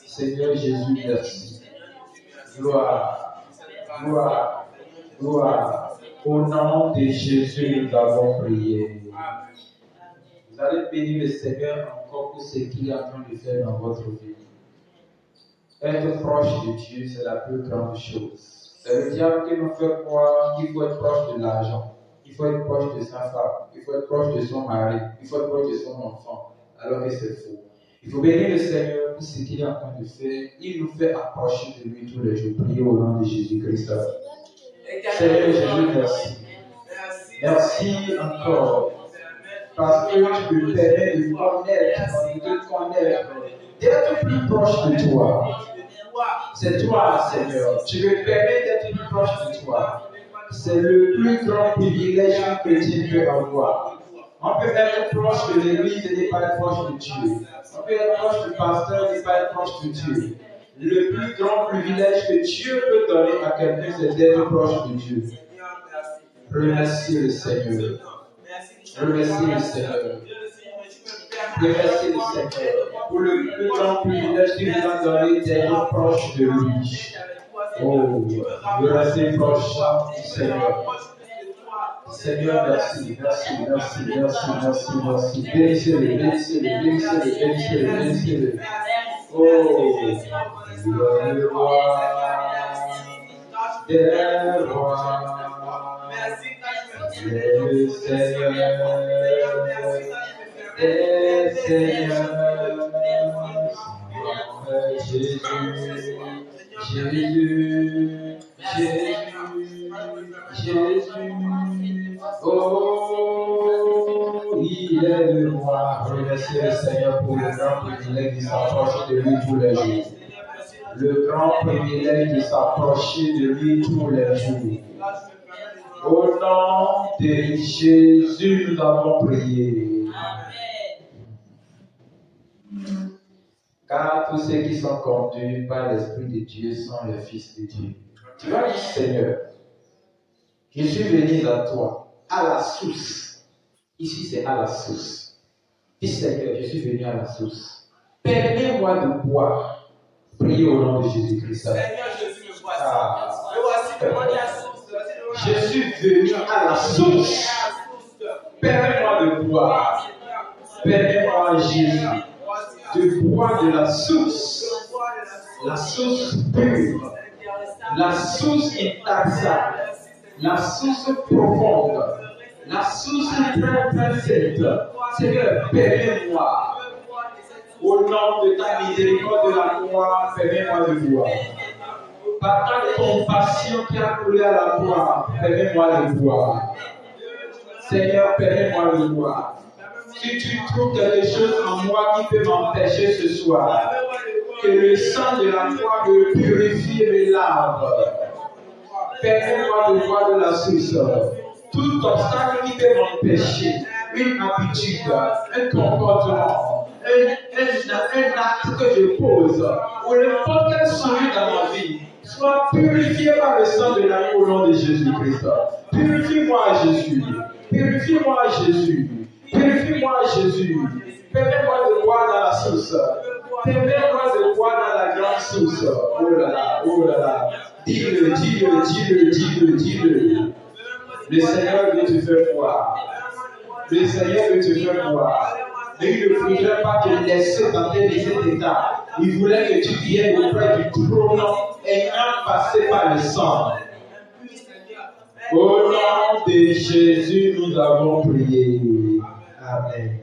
Seigneur Jésus, merci. Gloire, gloire, gloire. Au nom de Jésus, nous avons prié. Vous allez bénir le Seigneur encore pour ce qu'il est en train de faire dans votre vie. Être proche de Dieu, c'est la plus grande chose. C'est le diable qui nous fait croire qu'il faut être proche de l'argent, il faut être proche de sa femme, il faut être proche de son mari, il faut être proche de son enfant, alors que c'est faux. Il faut bénir le Seigneur pour ce qu'il est en train de faire. Il nous fait approcher de lui tous les jours. Priez au nom de Jésus-Christ. Seigneur Jésus, merci. Merci encore. Parce que tu me permets de connaître, d'être plus proche de toi. C'est toi, Seigneur. Tu me permets d'être plus proche de toi. C'est le plus grand privilège qu'un chrétien peut avoir. On peut être proche de l'église et ne pas être proche de Dieu. On peut être proche du pasteur et ne pas être proche de Dieu. Le plus grand privilège que Dieu peut donner à quelqu'un, c'est d'être proche de Dieu. Remercie le Seigneur. Remercie le Seigneur. Remercie le Seigneur pour le plus grand privilège qu'il nous a donné d'être proche de lui. Oh, de rester proche du Seigneur. Seigneur, merci, merci, merci, merci, merci, merci. Bénissez-le, bénissez-le, bénissez-le, bénissez-le, bénissez-le. Oh, le roi des rois, le Seigneur des seigneurs, Jésus, Jésus, Jésus, Jésus. Oh, il est le roi. Remerciez le Seigneur pour le grand privilège de s'approcher de lui tous les jours. Le grand privilège de s'approcher de lui tous les jours. Au nom de Jésus, nous avons prié. Car tous ceux qui sont conduits par l'Esprit de Dieu sont les fils de Dieu. Tu vas dire, Seigneur, je suis venu à toi, à la source. Ici, c'est à la source. Dis, Seigneur, je suis venu à la source. Permets-moi de boire. Priez au nom de Jésus-Christ. Seigneur, Jésus, me voici. Je suis venu à la source. Permets-moi de boire. Permets-moi, Jésus, de boire de la source pure, la source intarissable, la source profonde, la source très sainte. Seigneur, permets-moi, au nom de ta miséricorde de la croix, permets-moi de boire. Par ta compassion qui a coulé à la croix, permets-moi de boire. Seigneur, permets-moi de boire. Si tu trouves quelque chose en moi qui peut m'empêcher ce soir, que le sang de la croix me purifie et me lave. Permets-moi de boire de la source. Tout obstacle qui peut m'empêcher, une habitude, un comportement, un acte que je pose, ou n'importe quel souris dans ma vie, soit purifié par le sang de l'agneau au nom de Jésus-Christ. Purifie-moi, Jésus. Purifie-moi, Jésus. Purifie-moi, Jésus. Permets-moi de boire dans la source. Permets-moi de boire dans la grande source. Oh là là, oh là là. Dis-le, dis-le, dis-le, dis-le, dis-le. Le Seigneur veut te faire boire. Le Seigneur veut te faire boire. Mais il ne voudrait pas te laisser dans cet état. Il voulait que tu viennes auprès du trône ayant passé par le sang. Au nom de Jésus, nous avons prié. Amen.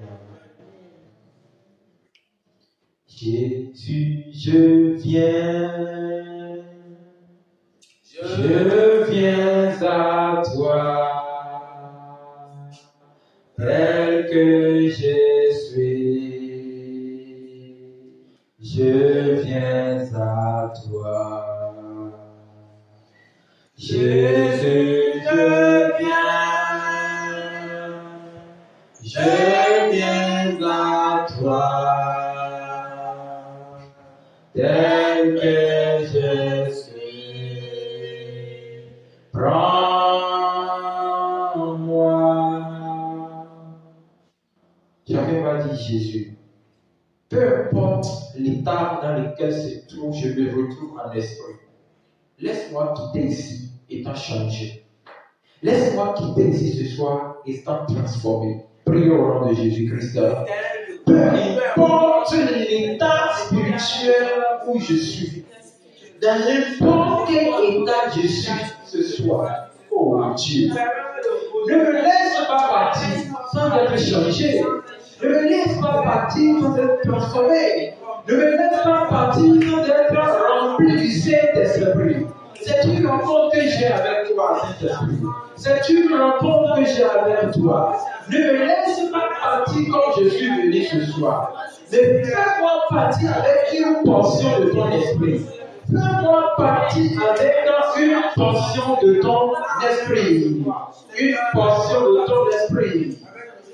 Jésus, je viens à toi, tel que je suis. Je viens à toi. Jésus, je viens à toi, tel que je suis. Prends-moi. J'avais pas dit Jésus. Peu importe l'état dans lequel c'est tout, je me retrouve en esprit. Laisse-moi quitter ici étant changé. Laisse-moi quitter ici ce soir étant transformé. Prions au nom de Jésus-Christ. Peu importe l'état spirituel où je suis, dans n'importe quel état je suis ce soir, oh Dieu, ne me laisse pas partir sans être changé. Ne me laisse pas partir sans être transformé. Ne me laisse pas partir sans être rempli du Saint-Esprit. C'est une rencontre que j'ai avec toi, Saint-Esprit. C'est une rencontre que j'ai avec toi. Ne me laisse pas partir comme je suis venu ce soir. Mais fais-moi partir avec une portion de ton esprit. Fais-moi partir avec une portion de ton esprit. Une portion de ton esprit.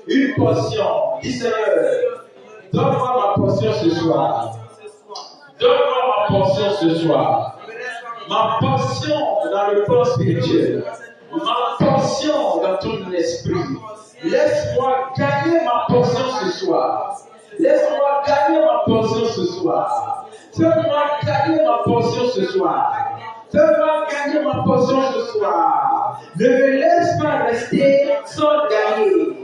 Une portion. Dis Seigneur, donne-moi ma portion ce soir. Donne-moi ma portion ce soir. Ma portion dans le plan spirituel. Ma portion dans ton esprit. Laisse-moi gagner ma portion ce soir. Laisse-moi gagner ma portion ce soir. Fais-moi gagner ma portion ce soir. Fais-moi gagner ma portion ce soir. Ne me laisse pas rester sans gagner.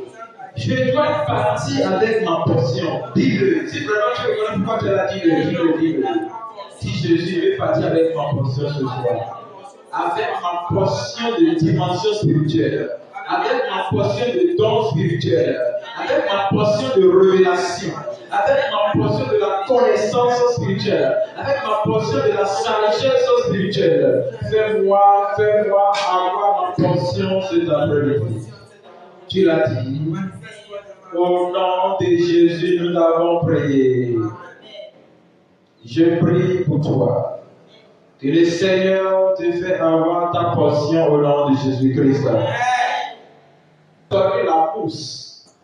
Je dois partir avec ma portion. Dis-le. Si vraiment tu veux connaître pourquoi tu l'as dit, dis-le. Si Jésus veut partir avec ma portion ce soir. Avec ma portion de dimension spirituelle. Avec ma portion de don spirituel. Avec ma portion de révélation. Avec ma portion de la connaissance spirituelle. Avec ma portion de la sagesse spirituelle. Fais-moi avoir ma portion cet après-midi. Tu l'as dit. Au nom de Jésus, nous avons prié. Je prie pour toi. Que le Seigneur te fait avoir ta portion au nom de Jésus-Christ. Donner la pousse.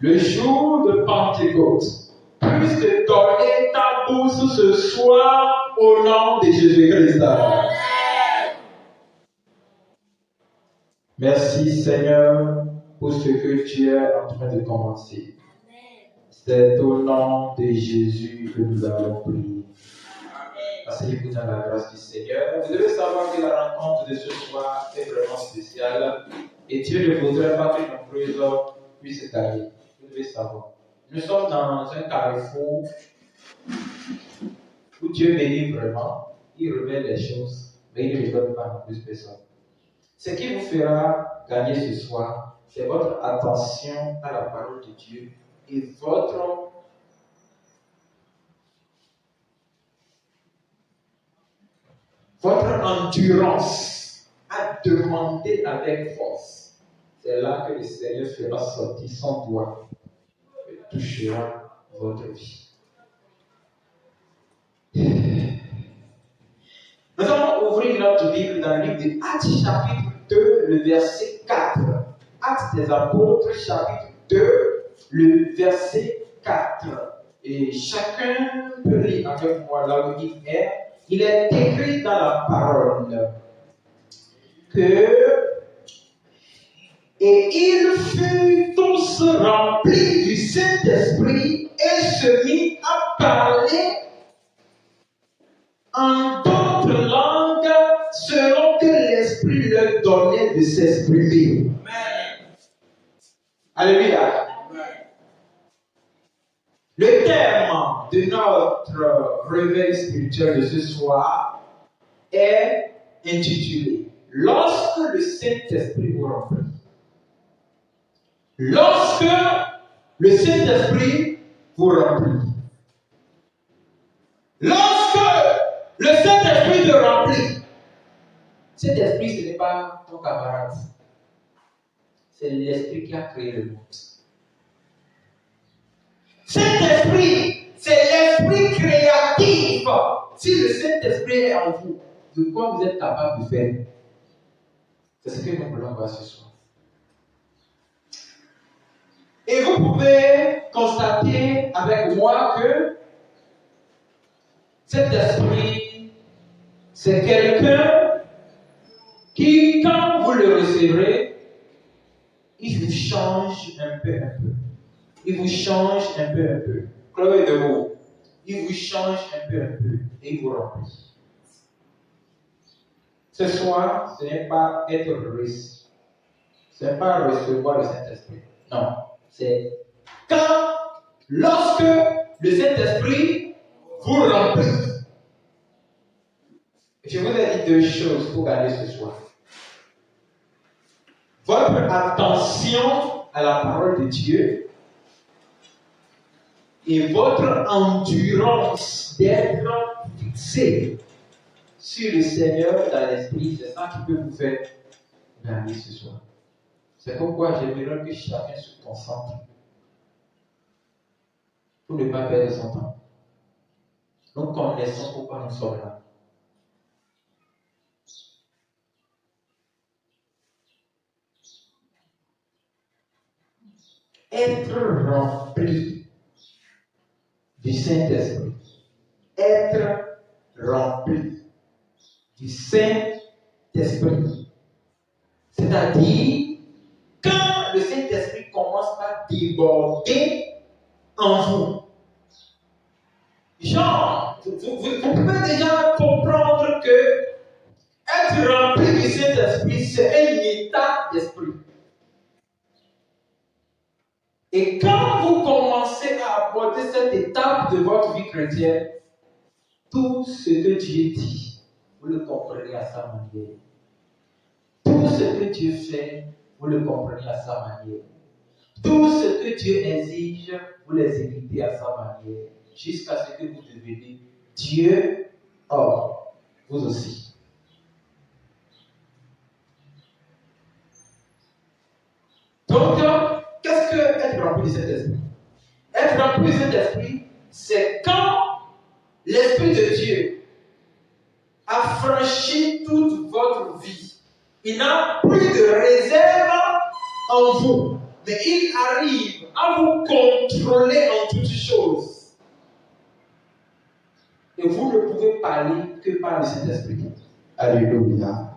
Le jour de Pentecôte, puisse te donner ta pousse ce soir au nom de Jésus-Christ. Merci Seigneur pour ce que tu es en train de commencer. C'est au nom de Jésus que nous avons prié. Asseyez-vous dans la grâce du Seigneur. Vous devez savoir que la rencontre de ce soir est vraiment spéciale et Dieu ne voudrait pas que nombreux hommes puissent gagner. Vous devez savoir. Nous sommes dans un carrefour où Dieu bénit vraiment. Il remet les choses, mais il ne les donne pas à plus personne. Ce qui vous fera gagner ce soir, c'est votre attention à la parole de Dieu et votre endurance à demander avec force. C'est là que le Seigneur fera sortir son doigt et touchera votre vie. Nous allons ouvrir notre Bible dans le livre de Actes chapitre 2, le verset 4. Actes des apôtres chapitre 2, le verset 4. Et chacun peut lire avec moi là où il est. Il est écrit dans la parole que et ils furent tous remplis du Saint-Esprit et se mit à parler en d'autres langues selon que l'Esprit leur donnait de s'exprimer. Alléluia. Le thème de notre réveil spirituel de ce soir est intitulé « Lorsque le Saint-Esprit vous remplit ». Lorsque le Saint-Esprit vous remplit. Lorsque le Saint-Esprit te remplit. Cet esprit, ce n'est pas ton camarade. C'est l'esprit qui a créé le monde. Cet esprit, c'est l'esprit créatif. Si le Saint-Esprit est en vous, de quoi vous êtes capable de faire? C'est ce que nous voulons voir ce soir. Et vous pouvez constater avec moi que cet esprit, c'est quelqu'un qui, quand vous le recevrez, il vous change un peu. Il vous change un peu. Chloé de mots. il vous change un peu, et il vous remplit. Ce soir, ce n'est pas être reçu. Ce n'est pas recevoir le Saint-Esprit. Non. C'est lorsque le Saint-Esprit vous remplit. Je vous ai dit deux choses pour garder ce soir. Votre attention à la parole de Dieu et votre endurance d'être fixé sur le Seigneur dans l'esprit, c'est ça qui peut vous faire gagner ce soir. C'est pourquoi j'aimerais que chacun se concentre pour ne pas perdre son temps. Nous connaissons pourquoi nous sommes là. Être rempli du Saint-Esprit. Être rempli du Saint-Esprit. C'est-à-dire, quand le Saint-Esprit commence à déborder en vous, genre, vous pouvez déjà comprendre que être rempli du Saint-Esprit, c'est un état d'esprit. Et quand vous commencez à aborder cette étape de votre vie chrétienne, tout ce que Dieu dit, vous le comprenez à sa manière. Tout ce que Dieu fait, vous le comprenez à sa manière. Tout ce que Dieu exige, vous l'exécutez à sa manière. Jusqu'à ce que vous deveniez Dieu, or, vous aussi. Donc, qu'est-ce que être rempli de cet esprit? Être rempli de cet esprit, c'est quand l'Esprit de Dieu a franchi toute votre vie. Il n'a plus de réserve en vous, mais il arrive à vous contrôler en toutes choses. Et vous ne pouvez parler que par le Saint-Esprit. Alléluia.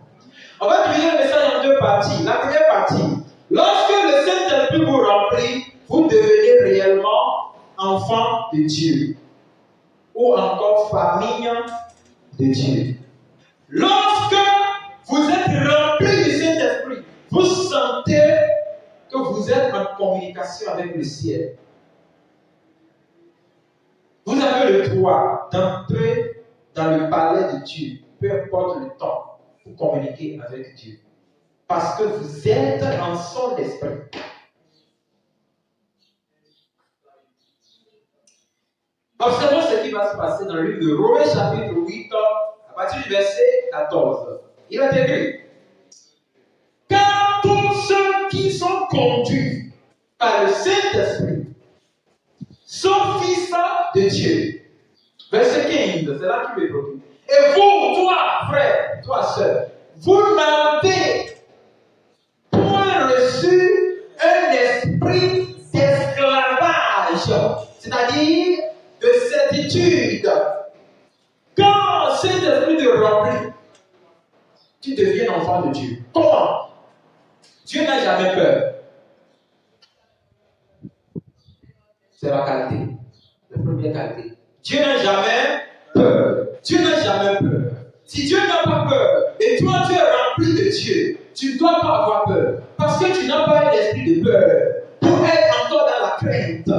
On va diviser le message en deux parties. La première partie, lorsque le Saint-Esprit vous remplit, vous devenez réellement enfant de Dieu. Ou encore famille de Dieu. Lorsque vous êtes rempli du Saint-Esprit, vous sentez que vous êtes en communication avec le ciel. Vous avez le droit d'entrer dans le palais de Dieu, peu importe le temps, pour communiquer avec Dieu. Parce que vous êtes en son esprit. Observons ce qui va se passer dans le livre de Romains chapitre 8, à partir du verset 14. Il est écrit: car tous ceux qui sont conduits par le Saint-Esprit sont fils de Dieu. Verset 15, c'est là qu'il est écrit. Et vous, toi, frère, toi, sœur, vous n'avez point reçu un esprit d'esclavage, c'est-à-dire de certitude. Quand cet esprit te remplit, tu deviens enfant de Dieu. Comment? Dieu n'a jamais peur. C'est la qualité, la première qualité. Dieu n'a jamais peur. Dieu n'a jamais peur. Si Dieu n'a pas peur et toi tu es rempli de Dieu, tu ne dois pas avoir peur. Parce que tu n'as pas un esprit de peur pour être encore dans la crainte.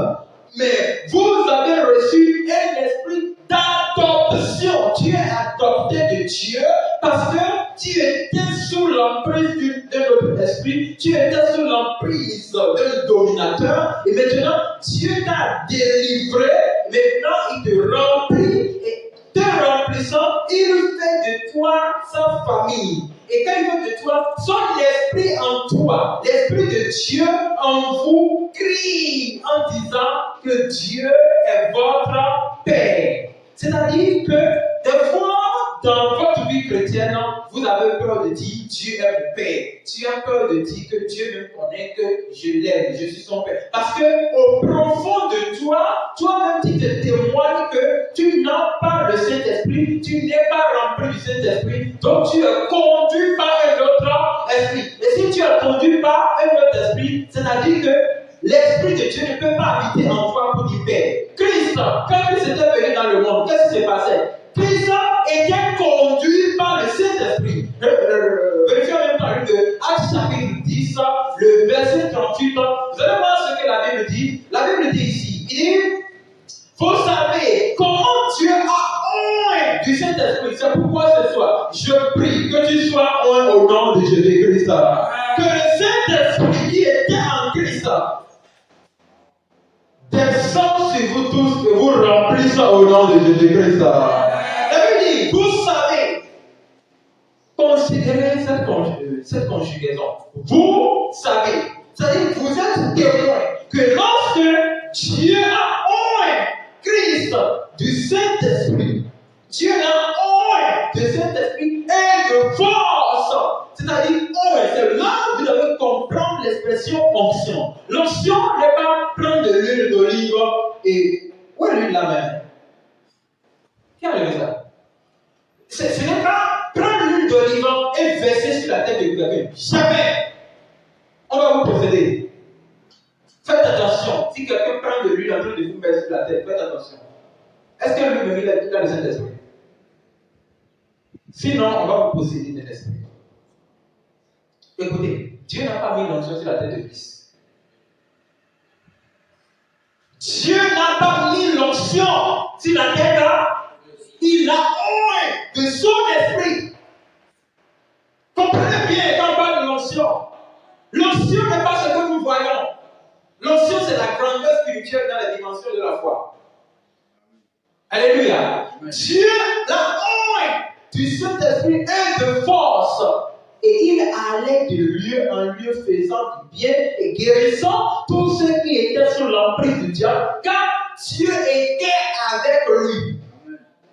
Mais vous avez reçu un esprit d'adoption. Tu es adopté de Dieu parce que tu étais sous l'emprise d'un autre esprit. Tu étais sous l'emprise d'un dominateur. Et maintenant, Dieu t'a délivré. Maintenant, il te remplit. Et te remplissant, il fait de toi sa famille. Et quand il fait de toi, son esprit en toi, l'esprit de Dieu en vous crie en disant que Dieu est votre Père. C'est-à-dire que des fois, dans votre vie chrétienne, vous avez peur de dire Dieu est mon Père. Tu as peur de dire que Dieu me connaît, que je l'aime, je suis son Père. Parce que au profond de toi, toi-même tu te témoignes que tu n'as pas le Saint-Esprit, tu n'es pas rempli du Saint-Esprit, donc tu es conduit par un autre esprit. Et si tu es conduit par un autre esprit, c'est-à-dire que l'Esprit de Dieu ne peut pas habiter en toi pour dire Père. Christ quand Christ était venu dans le monde, qu'est-ce qui s'est passé? Christ était conduit par le Saint-Esprit. Vérifiez en même temps de Actes chapitre 10, le verset 38. Vous allez voir ce que la Bible dit. La Bible dit ici, il dit, vous savez comment Dieu a oint du Saint-Esprit. C'est pourquoi ce soir, je prie que tu sois oint au nom de Jésus-Christ. Que le Saint-Esprit qui était en Christ descend sur vous tous et vous remplisse au nom de Jésus-Christ. La Bible dit, vous savez, considérez cette conjugaison. Vous savez, c'est-à-dire que vous êtes témoins que lorsque Dieu a oint Christ du Saint-Esprit, Dieu a oint du Saint-Esprit et de force. C'est-à-dire, c'est là que vous devez comprendre l'expression onction. L'onction n'est pas prendre de l'huile d'olive et. Où est l'huile là même? Qui a levé ça? Ce n'est pas prendre l'huile d'olive et verser sur la tête de quelqu'un. Jamais. On va vous posséder. Faites attention. Si quelqu'un prend de l'huile en train de vous mettre sur la tête, faites attention. Est-ce que lui-même il a le Saint-Esprit? Sinon, on va vous posséder de l'Esprit. Écoutez, Dieu n'a pas mis l'onction sur la tête de Christ. Dieu n'a pas mis l'onction sur la tête de. Il a oint de son esprit. Comprenez bien quand on parle de l'onction. L'onction n'est pas ce que nous voyons. L'onction, c'est la grandeur spirituelle dans la dimension de la foi. Alléluia. Dieu l'a oint du Saint-Esprit et de force. Et il allait de lieu en lieu faisant du bien et guérissant tous ceux qui étaient sous l'emprise du diable, car Dieu était avec lui.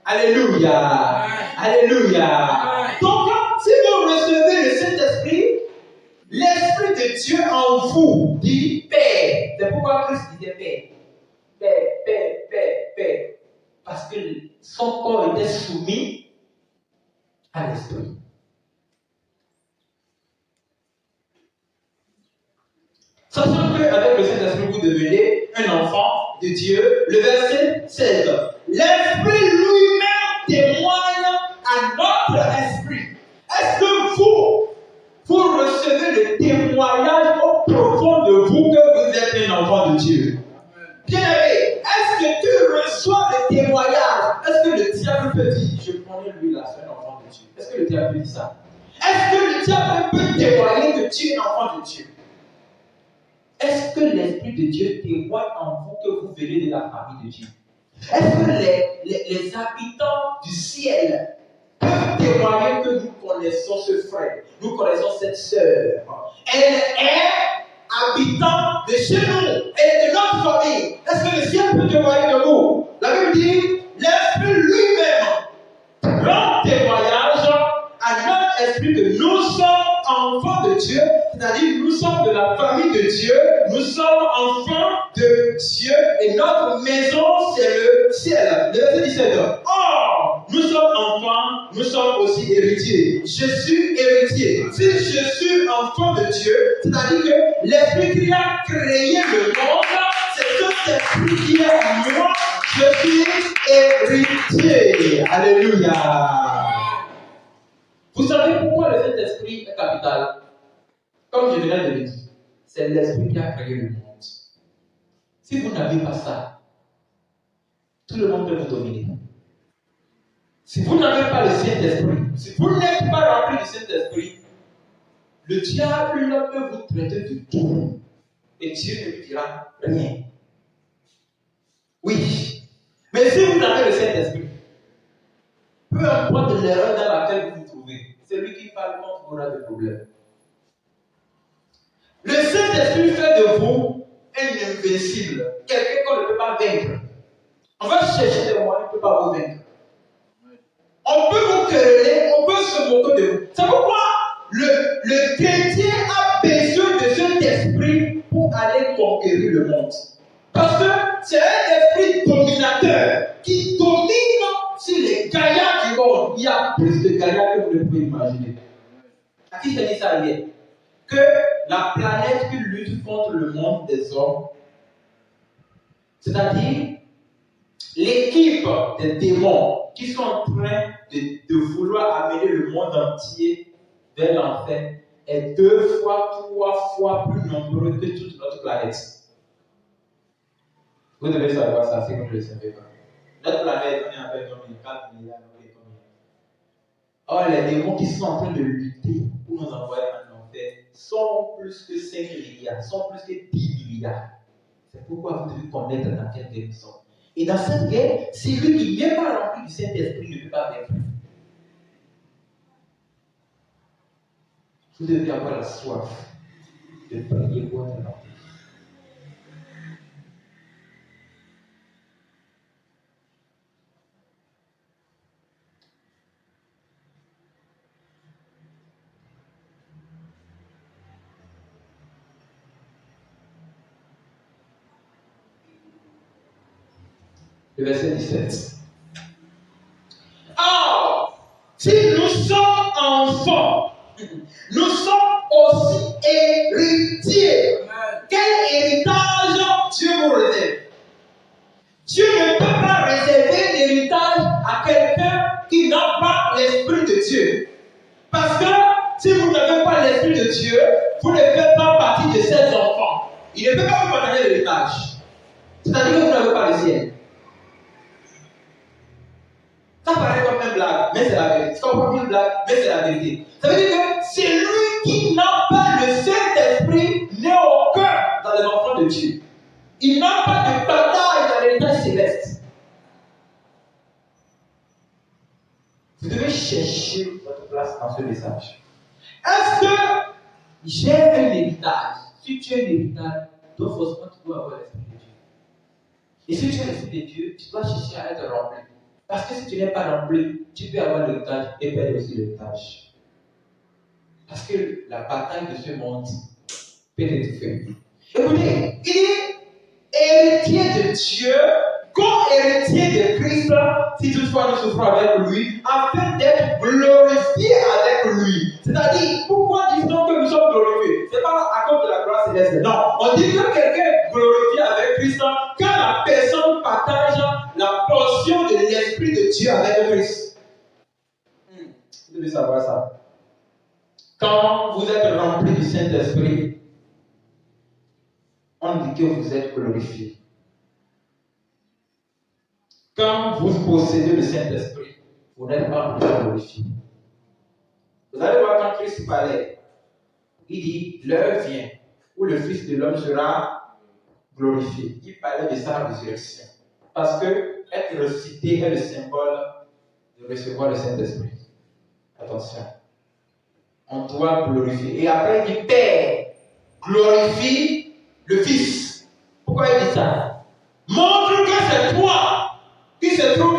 Alléluia. Alléluia. Donc, si vous recevez le Saint-Esprit, l'Esprit de Dieu en vous dit paix. C'est pourquoi Christ disait paix. Paix, paix, paix, paix. Parce que son corps était soumis à l'Esprit. Sachant qu'avec le Saint-Esprit, vous devenez un enfant de Dieu. Le verset 16. L'Esprit lui-même témoigne à notre esprit. Est-ce que vous recevez le témoignage au profond de vous que vous êtes un enfant de Dieu? Bien-aimé, est-ce que tu reçois le témoignage? Est-ce que le diable peut dire, je connais lui là, c'est un enfant de Dieu? Est-ce que le diable peut dire ça? Est-ce que le diable peut témoigner que tu es un enfant de Dieu? Est-ce que l'Esprit de Dieu témoigne en vous que vous venez de la famille de Dieu? Est-ce que les habitants du ciel peuvent témoigner que nous connaissons ce frère, nous connaissons cette sœur? Elle est habitante de chez nous, elle est de notre famille. Est-ce que le ciel peut témoigner de vous? La Bible dit, l'Esprit lui-même rend témoignage à notre esprit que nous sommes enfants de Dieu, c'est-à-dire nous sommes de la famille de Dieu, nous sommes enfants de Dieu et notre maison c'est le ciel. Le verset 17. Or, nous sommes enfants, nous sommes aussi héritiers. Je suis héritier. Si je suis enfant de Dieu, c'est-à-dire que l'esprit qui a créé le monde, c'est cet esprit qui est en moi. Je suis héritier. Alléluia. Vous savez pourquoi le Saint-Esprit est capital? Comme je viens de le dire, c'est l'Esprit qui a créé le monde. Si vous n'avez pas ça, tout le monde peut vous dominer. Si vous n'avez pas le Saint-Esprit, si vous n'êtes pas rempli du Saint-Esprit, le diable peut vous traiter de tout. Et Dieu ne lui dira rien. Oui. Mais si vous avez le Saint-Esprit, peu importe l'erreur dans laquelle vous vous trouvez, celui qui parle contre vous aura des problèmes. Le Saint-Esprit fait de vous un invincible, quelqu'un qu'on ne peut pas vaincre. On va chercher des moyens, on ne peut pas vous vaincre. On peut vous quereller, on peut se moquer de vous. C'est pourquoi le chrétien a besoin de cet esprit pour aller conquérir le monde. Parce que c'est un esprit dominateur qui domine sur les gaillards du monde. Il y a plus de gaillards que vous ne pouvez imaginer. À qui s'est dit ça hier? Que la planète qui lutte contre le monde des hommes, c'est-à-dire l'équipe des démons qui sont en train de vouloir amener le monde entier vers l'enfer est 2 fois, 3 fois plus nombreux que toute notre planète. Vous devez savoir ça, si vous ne le savez pas. Notre planète, on est à peu près 4 milliards. Or, les démons qui sont en train de lutter pour nous envoyer en enfer sont plus que 5 milliards, sont plus que 10 milliards. C'est pourquoi vous devez connaître dans quelle guerre nous sommes. Et dans cette guerre, celui qui n'est pas rempli du Saint-Esprit ne peut pas vaincre. Vous devez avoir la soif de prier pour être rempli. Le verset 17. Or, si nous sommes enfants, nous sommes aussi héritiers. Quel héritage Dieu vous réserve? Dieu ne peut pas réserver l'héritage à quelqu'un qui n'a pas l'Esprit de Dieu. Parce que si vous n'avez pas l'Esprit de Dieu, vous ne faites pas partie de ses enfants. Il ne peut pas vous partager l'héritage. C'est-à-dire que vous n'avez pas le ciel. Ça paraît comme une blague, mais c'est la vérité. C'est comme une blague, mais c'est la vérité. Ça veut dire que c'est lui qui n'a pas le Saint-Esprit né au cœur dans les enfants de Dieu. Il n'a pas de partage dans l'héritage céleste. Vous devez chercher votre place dans ce message. Est-ce que j'ai un héritage? Si tu as un héritage, donc forcément tu dois avoir l'Esprit de Dieu. Et si tu as l'Esprit de Dieu, tu dois chercher à être rempli. Parce que si tu n'es pas rempli, tu peux avoir l'héritage et perdre aussi l'héritage. Parce que la bataille de ce monde peut être faite. Écoutez, il est héritier de Dieu, co-héritier de Christ, si toutefois nous souffrons avec lui, afin d'être glorifiés avec lui. C'est-à-dire, pourquoi dit-on que nous sommes glorifiés? Ce n'est pas à cause de la gloire céleste. Non, on dit que quelqu'un est glorifié avec Christ quand la personne partage la portion de l'Esprit de Dieu avec Christ. Vous devez savoir ça. Quand vous êtes rempli du Saint-Esprit, on dit que vous êtes glorifié. Quand vous possédez le Saint-Esprit, vous n'êtes pas glorifié. Vous allez voir quand Christ parlait, il dit, l'heure vient où le Fils de l'homme sera glorifié. Il parlait de sa résurrection. Parce que être ressuscité est le symbole de recevoir le Saint-Esprit. Attention. On doit glorifier. Et après, il dit, Père, glorifie le Fils. Pourquoi il dit ça? Montre que c'est toi qui se trouve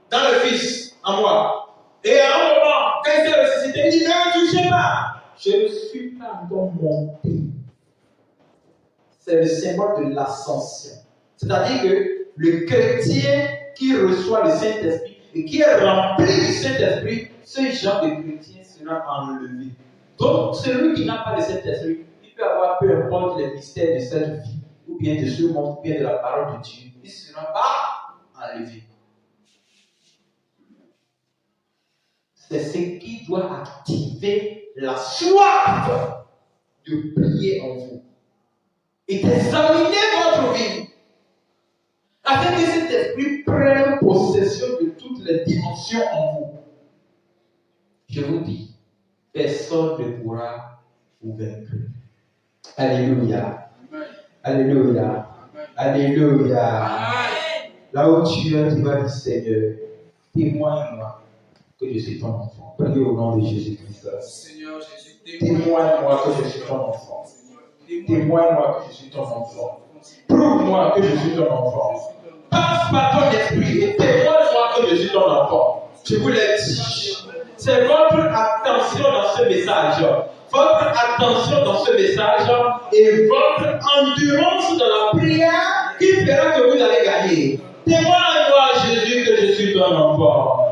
dans le Fils, en moi. Et à un moment, quand il s'est ressuscité, il dit, ne me touchez pas. Je ne suis pas encore monté. C'est le symbole de l'ascension. C'est-à-dire que le chrétien qui reçoit le Saint-Esprit et qui est rempli du Saint-Esprit, ce genre de chrétien sera enlevé. Donc, celui qui n'a pas le Saint-Esprit, il peut avoir peu importe les mystères de cette vie, ou bien de ce monde, ou bien de la parole de Dieu, il ne sera pas enlevé. C'est ce qui doit activer la soif de prier en vous et d'examiner votre vie afin que cet esprit prenne possession de toutes les dimensions en vous. Je vous dis, personne ne pourra vous vaincre. Alléluia. Amen. Alléluia. Amen. Alléluia. Amen. Là où tu es, tu vas dire, Seigneur, témoigne-moi que je suis ton enfant. Priez au nom de Jésus-Christ. Seigneur Jésus, témoigne-moi que je suis ton enfant. Témoigne-moi que je suis ton enfant. Prouve-moi que je suis ton enfant. Passe par ton esprit et témoigne-moi que je suis ton enfant. Je vous l'ai dit. C'est votre attention dans ce message. Votre attention dans ce message et votre endurance dans la prière qui fera que vous allez gagner. Témoigne-moi, Jésus, que je suis ton enfant.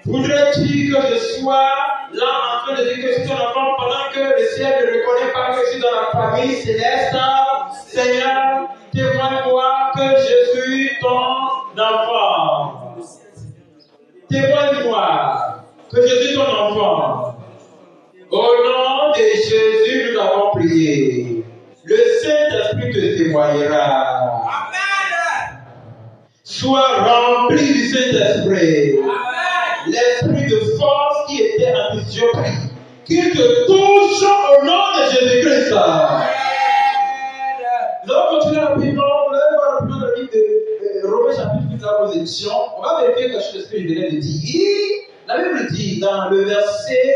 Voudrais-tu que je sois là en train de dire que je suis ton enfant pendant que le ciel ne reconnaît pas que je suis dans la famille céleste? Seigneur, Témoigne-moi que je suis ton enfant. Témoigne-moi que je suis ton enfant. Au nom de Jésus, nous avons prié. Le Saint-Esprit te témoignera. Amen. Sois rempli du Saint-Esprit. Amen. L'esprit de force qui était en mission prie. Qu'il te touche au nom de Jésus-Christ. Amen. Nous allons continuer rapidement. Vous allez voir rapidement dans le livre de Romains chapitre 8, là, aux éditions. On va vérifier quelque chose que je venais de dire. La Bible dit dans le verset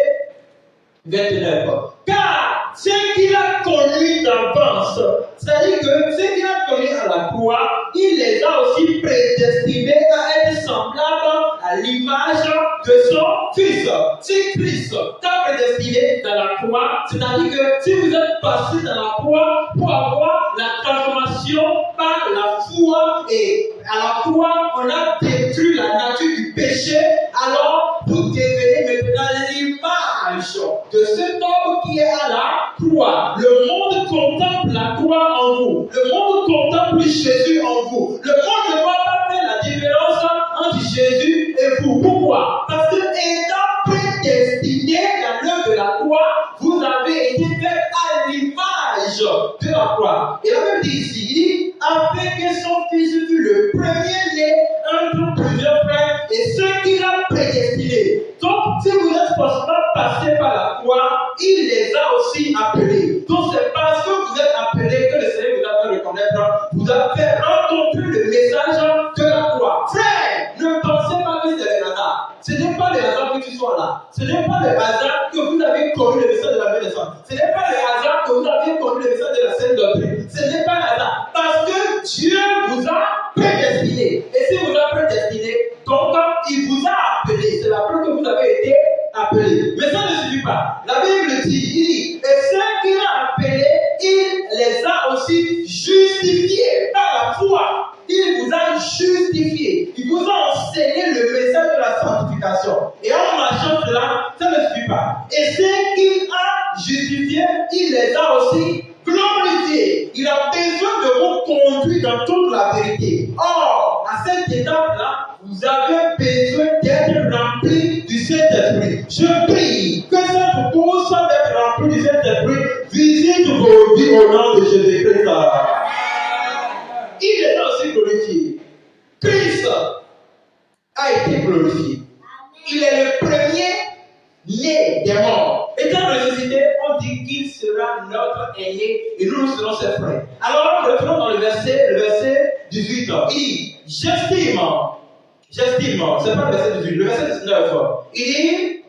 29. Car ce qu'il a connu d'avance, c'est-à-dire que ce qu'il a connu à la croix, il les a aussi prédestinés à être semblables à l'image de son Fils. Si Christ t'a prédestiné dans la croix, c'est-à-dire que si vous êtes passé dans la croix pour avoir la transformation par la foi, et à la croix, on a détruit la nature du péché, alors vous devenez maintenant l'image de cet homme qui est à la croix. Le monde contemple la croix en vous. Le monde contemple Jésus en vous. Le monde ne voit pas faire la différence entre Jésus et vous. Pourquoi? Parce que étant prédestiné dans l'œuvre de la croix, vous avez été fait à l'image de la croix. Et la Bible dit ici, afin que son fils fût le premier-né entre plusieurs frères et ceux qu'il a prédestinés. Donc, si vous êtes forcément passé par la croix, il les a aussi appelés. Donc, c'est parce que vous êtes appelés que le Seigneur vous a fait reconnaître, vous a fait rencontrer le message de la croix. Frère, ne pensez pas que c'est le hasard. Ce n'est pas le hasard que tu sois là. Ce n'est pas le hasard que vous avez connu le message de la naissance. Ce n'est pas le hasard que vous avez connu le message de la sainte doctrine. Ce n'est pas le hasard. Parce que Dieu vous a prédestiné. Et si vous a prédestiné, donc il vous a appelé. C'est la preuve que vous avez été appelé. Mais ça ne suffit pas. La Bible dit, et ceux qu'il a appelés, il les a aussi justifiés par la foi. Il vous a justifié. Il vous a enseigné le message de la sanctification. Et en marchant cela, ça ne suffit pas. Et ceux qu'il a justifiés, il les a aussi glorifiés. Il a besoin de vous conduire dans toute la vérité. Or, à cette étape-là, vous avez besoin d'être rempli du Saint-Esprit. Je prie que cette course d'être rempli du Saint-Esprit visite vos vies au nom de Jésus-Christ. Il est aussi glorifié. Christ a été glorifié. Il est le premier né des morts. Étant ressuscité, on dit qu'il sera notre aîné et nous serons ses frères. Alors, retournons dans le verset 18. Il dit, j'estime, c'est pas le verset 18, le verset 19. Il dit,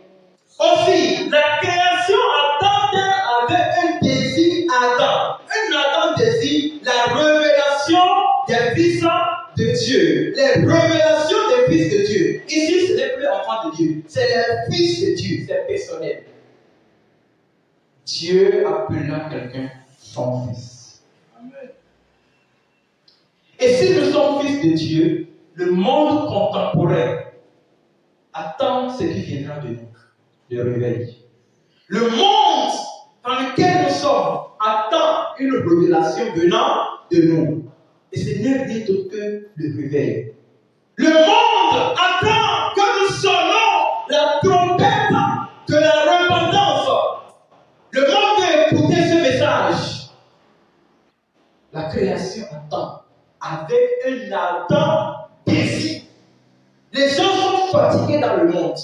aussi, la création attendait avec un désir ardent. Un ardent désir, la révélation des fils de Dieu. Les révélations des fils de Dieu. Ici, ce n'est plus l'enfant de Dieu, c'est les fils de Dieu, c'est personnel. Dieu appela quelqu'un son fils. Amen. Et si nous sommes fils de Dieu, le monde contemporain attend ce qui viendra de nous, le réveil. Le monde dans lequel nous sommes attend une révélation venant de nous. Et ce n'est rien d'autre que le réveil. Le monde attend que nous sonnons la trompette de la repentance. Le monde veut écouter ce message. La création attend avec un ardent désir. Les gens sont fatigués dans le monde.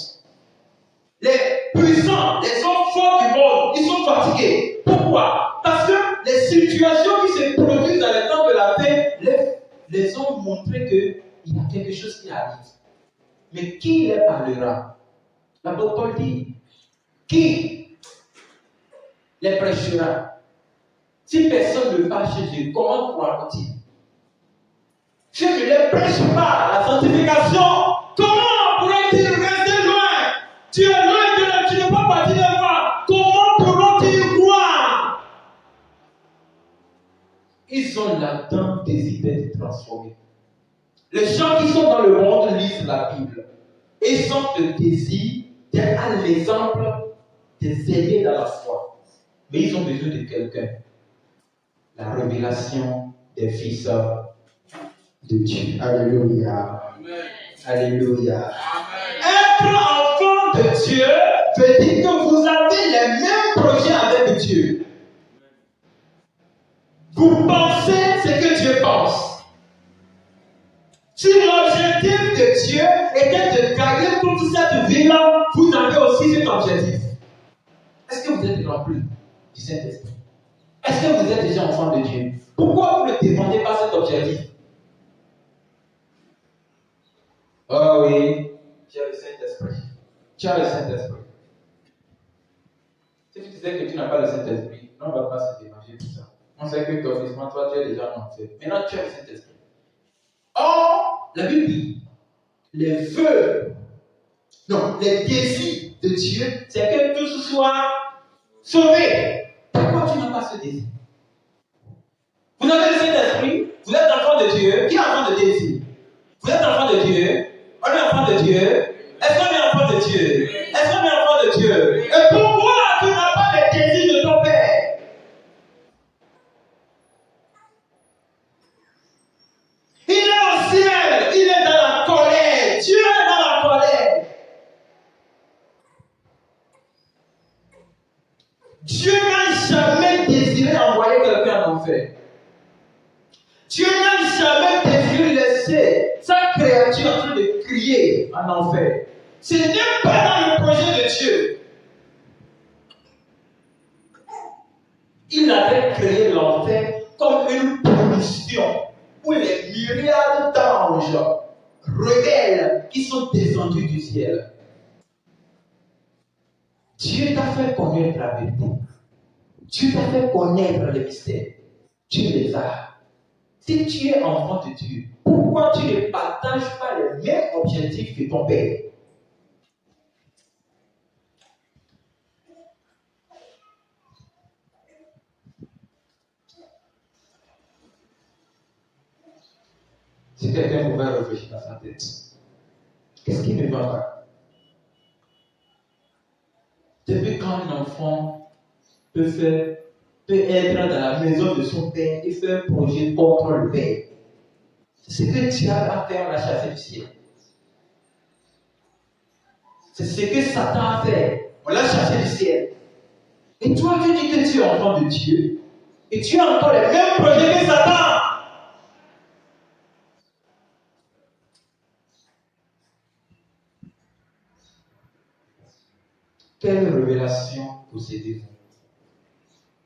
Les puissants, les hommes forts du monde, ils sont fatigués. Pourquoi? Parce que les situations qui se produisent dans les temps de la paix les ont montré qu'il y a quelque chose qui arrive. Mais qui les parlera? L'apôtre Paul dit, qui les prêchera? Si personne ne va chez Dieu, comment croiront-ils? Si je ne les prêche pas la sanctification, comment pourront-ils rester loin? Tu es loin de là, tu n'es pas parti de moi. Comment pourront-ils croire? Ils ont l'ardent désir d'être transformés. Les gens qui sont dans le monde lisent la Bible. Et ils ont le désir d'être à l'exemple des aînés dans la foi. Mais ils ont besoin de quelqu'un. La révélation des fils de Dieu. Alléluia. Alléluia. Être enfant de Dieu veut dire que vous avez les mêmes projets avec Dieu. Vous pensez ce que Dieu pense. Si l'objectif de Dieu était de gagner toute cette vie-là, vous avez aussi cet objectif. Est-ce que vous êtes rempli du Saint-Esprit? Est-ce que vous êtes déjà enfant de Dieu? Pourquoi vous ne défendez pas cet objectif? Oh oui, tu as le Saint-Esprit. Tu as le Saint-Esprit. Si tu disais que tu n'as pas le Saint-Esprit, on ne va pas se déranger pour ça. On sait que physiquement, toi, tu es déjà en enfer. Maintenant, tu as le Saint-Esprit. Or, la Bible dit, les vœux, non, les désirs de Dieu, c'est que tous soient sauvés. Pourquoi tu n'as pas ce désir? Vous avez le Saint-Esprit, vous êtes enfant de Dieu. Qui est enfant de désir? Vous êtes enfant de Dieu. On est enfant de Dieu. Est-ce qu'on est enfant de Dieu? Est-ce qu'on est enfant de Dieu? Et pourquoi tu n'as pas les désirs de ton Père? Il est au ciel, il est dans la colère. Dieu est dans la colère. Dieu n'a jamais désiré envoyer quelqu'un en enfer. Dieu n'a jamais désiré laisser sa créature en train de crier en enfer. Ce n'est pas dans le projet de Dieu. Il avait créé l'enfer comme une punition pour les myriades d'anges rebelles qui sont descendus du ciel. Dieu t'a fait connaître la vérité. Dieu t'a fait connaître les mystères. Dieu les a. Si tu es enfant de Dieu, pourquoi tu ne partages pas les mêmes objectifs que ton Père? Si quelqu'un pouvait réfléchir dans sa tête, qu'est-ce qui ne va pas? Depuis quand un enfant peut être dans la maison de son père et faire un projet contre le père? C'est ce que Dieu a fait, on l'a chassé du ciel. C'est ce que Satan a fait, on l'a chassé du ciel. Et toi, tu dis que tu es enfant de Dieu et tu as encore les mêmes projets que Satan. Quelle révélation possédez-vous?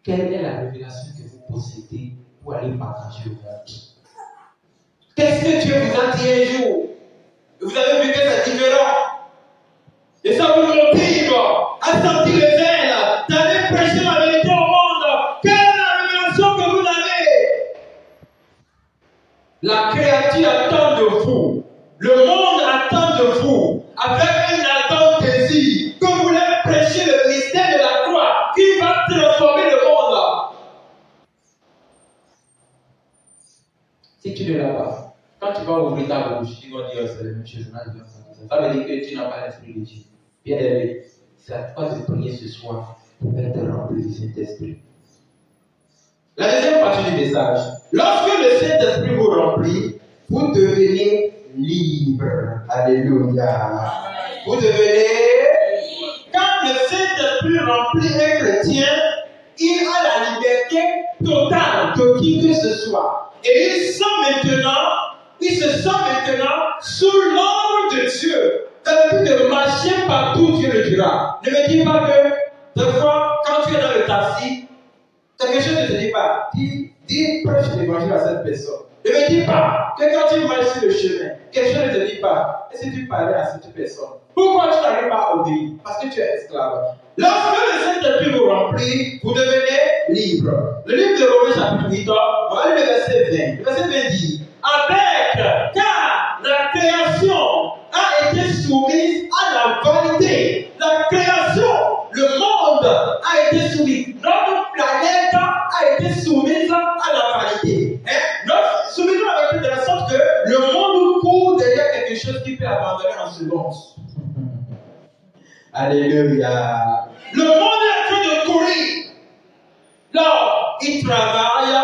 Quelle est la révélation que vous possédez pour aller partager au monde? Qu'est-ce que Dieu vous a dit un jour? Vous avez vu que c'est différent. Et ça vous motive à sentir les ailes, d'aller prêcher la vérité au monde. Quelle est la révélation que vous avez? La créature attend de vous. Le monde attend de vous. Avec un ardent désir que vous voulez prêcher le mystère de la croix qui va transformer le monde. Si tu ne l'as pas, quand tu vas ouvrir ta bouche, tu vas dire c'est la même chose. Ça veut dire que tu n'as pas l'esprit de Dieu. Bien aimé, c'est à toi de prier ce soir pour être rempli du Saint-Esprit. La deuxième partie du message. Lorsque le Saint-Esprit vous remplit, vous devenez libre. Alléluia. Vous devenez. Quand le Saint-Esprit remplit un chrétien, il a la liberté totale de qui que ce soit. Et il se sent maintenant sous l'ombre de Dieu. Dans le but de marcher partout, Dieu le dira. Ne me dis pas que, des fois, quand tu es dans le taxi, quelque chose ne te dit pas. Dis prêche l'évangile à cette personne. Ne me dis pas que quand tu marches sur le chemin, quelque chose ne te dit pas. Et si tu parlais à cette personne, pourquoi tu n'arrives pas à obéir? Parce que tu es esclave. Lorsque le Saint-Esprit vous remplit, vous devenez libre. Le livre de Romains chapitre 8, on va lire le verset 20. Le verset 20 dit, car la création a été soumise à la vanité. La création, le monde a été soumis. Notre planète a été soumise à la vanité. Notre soumission a été de la sorte que le monde court derrière quelque chose qui peut abandonner en seconde. Alléluia. Le monde est en train de courir. Là, il travaille,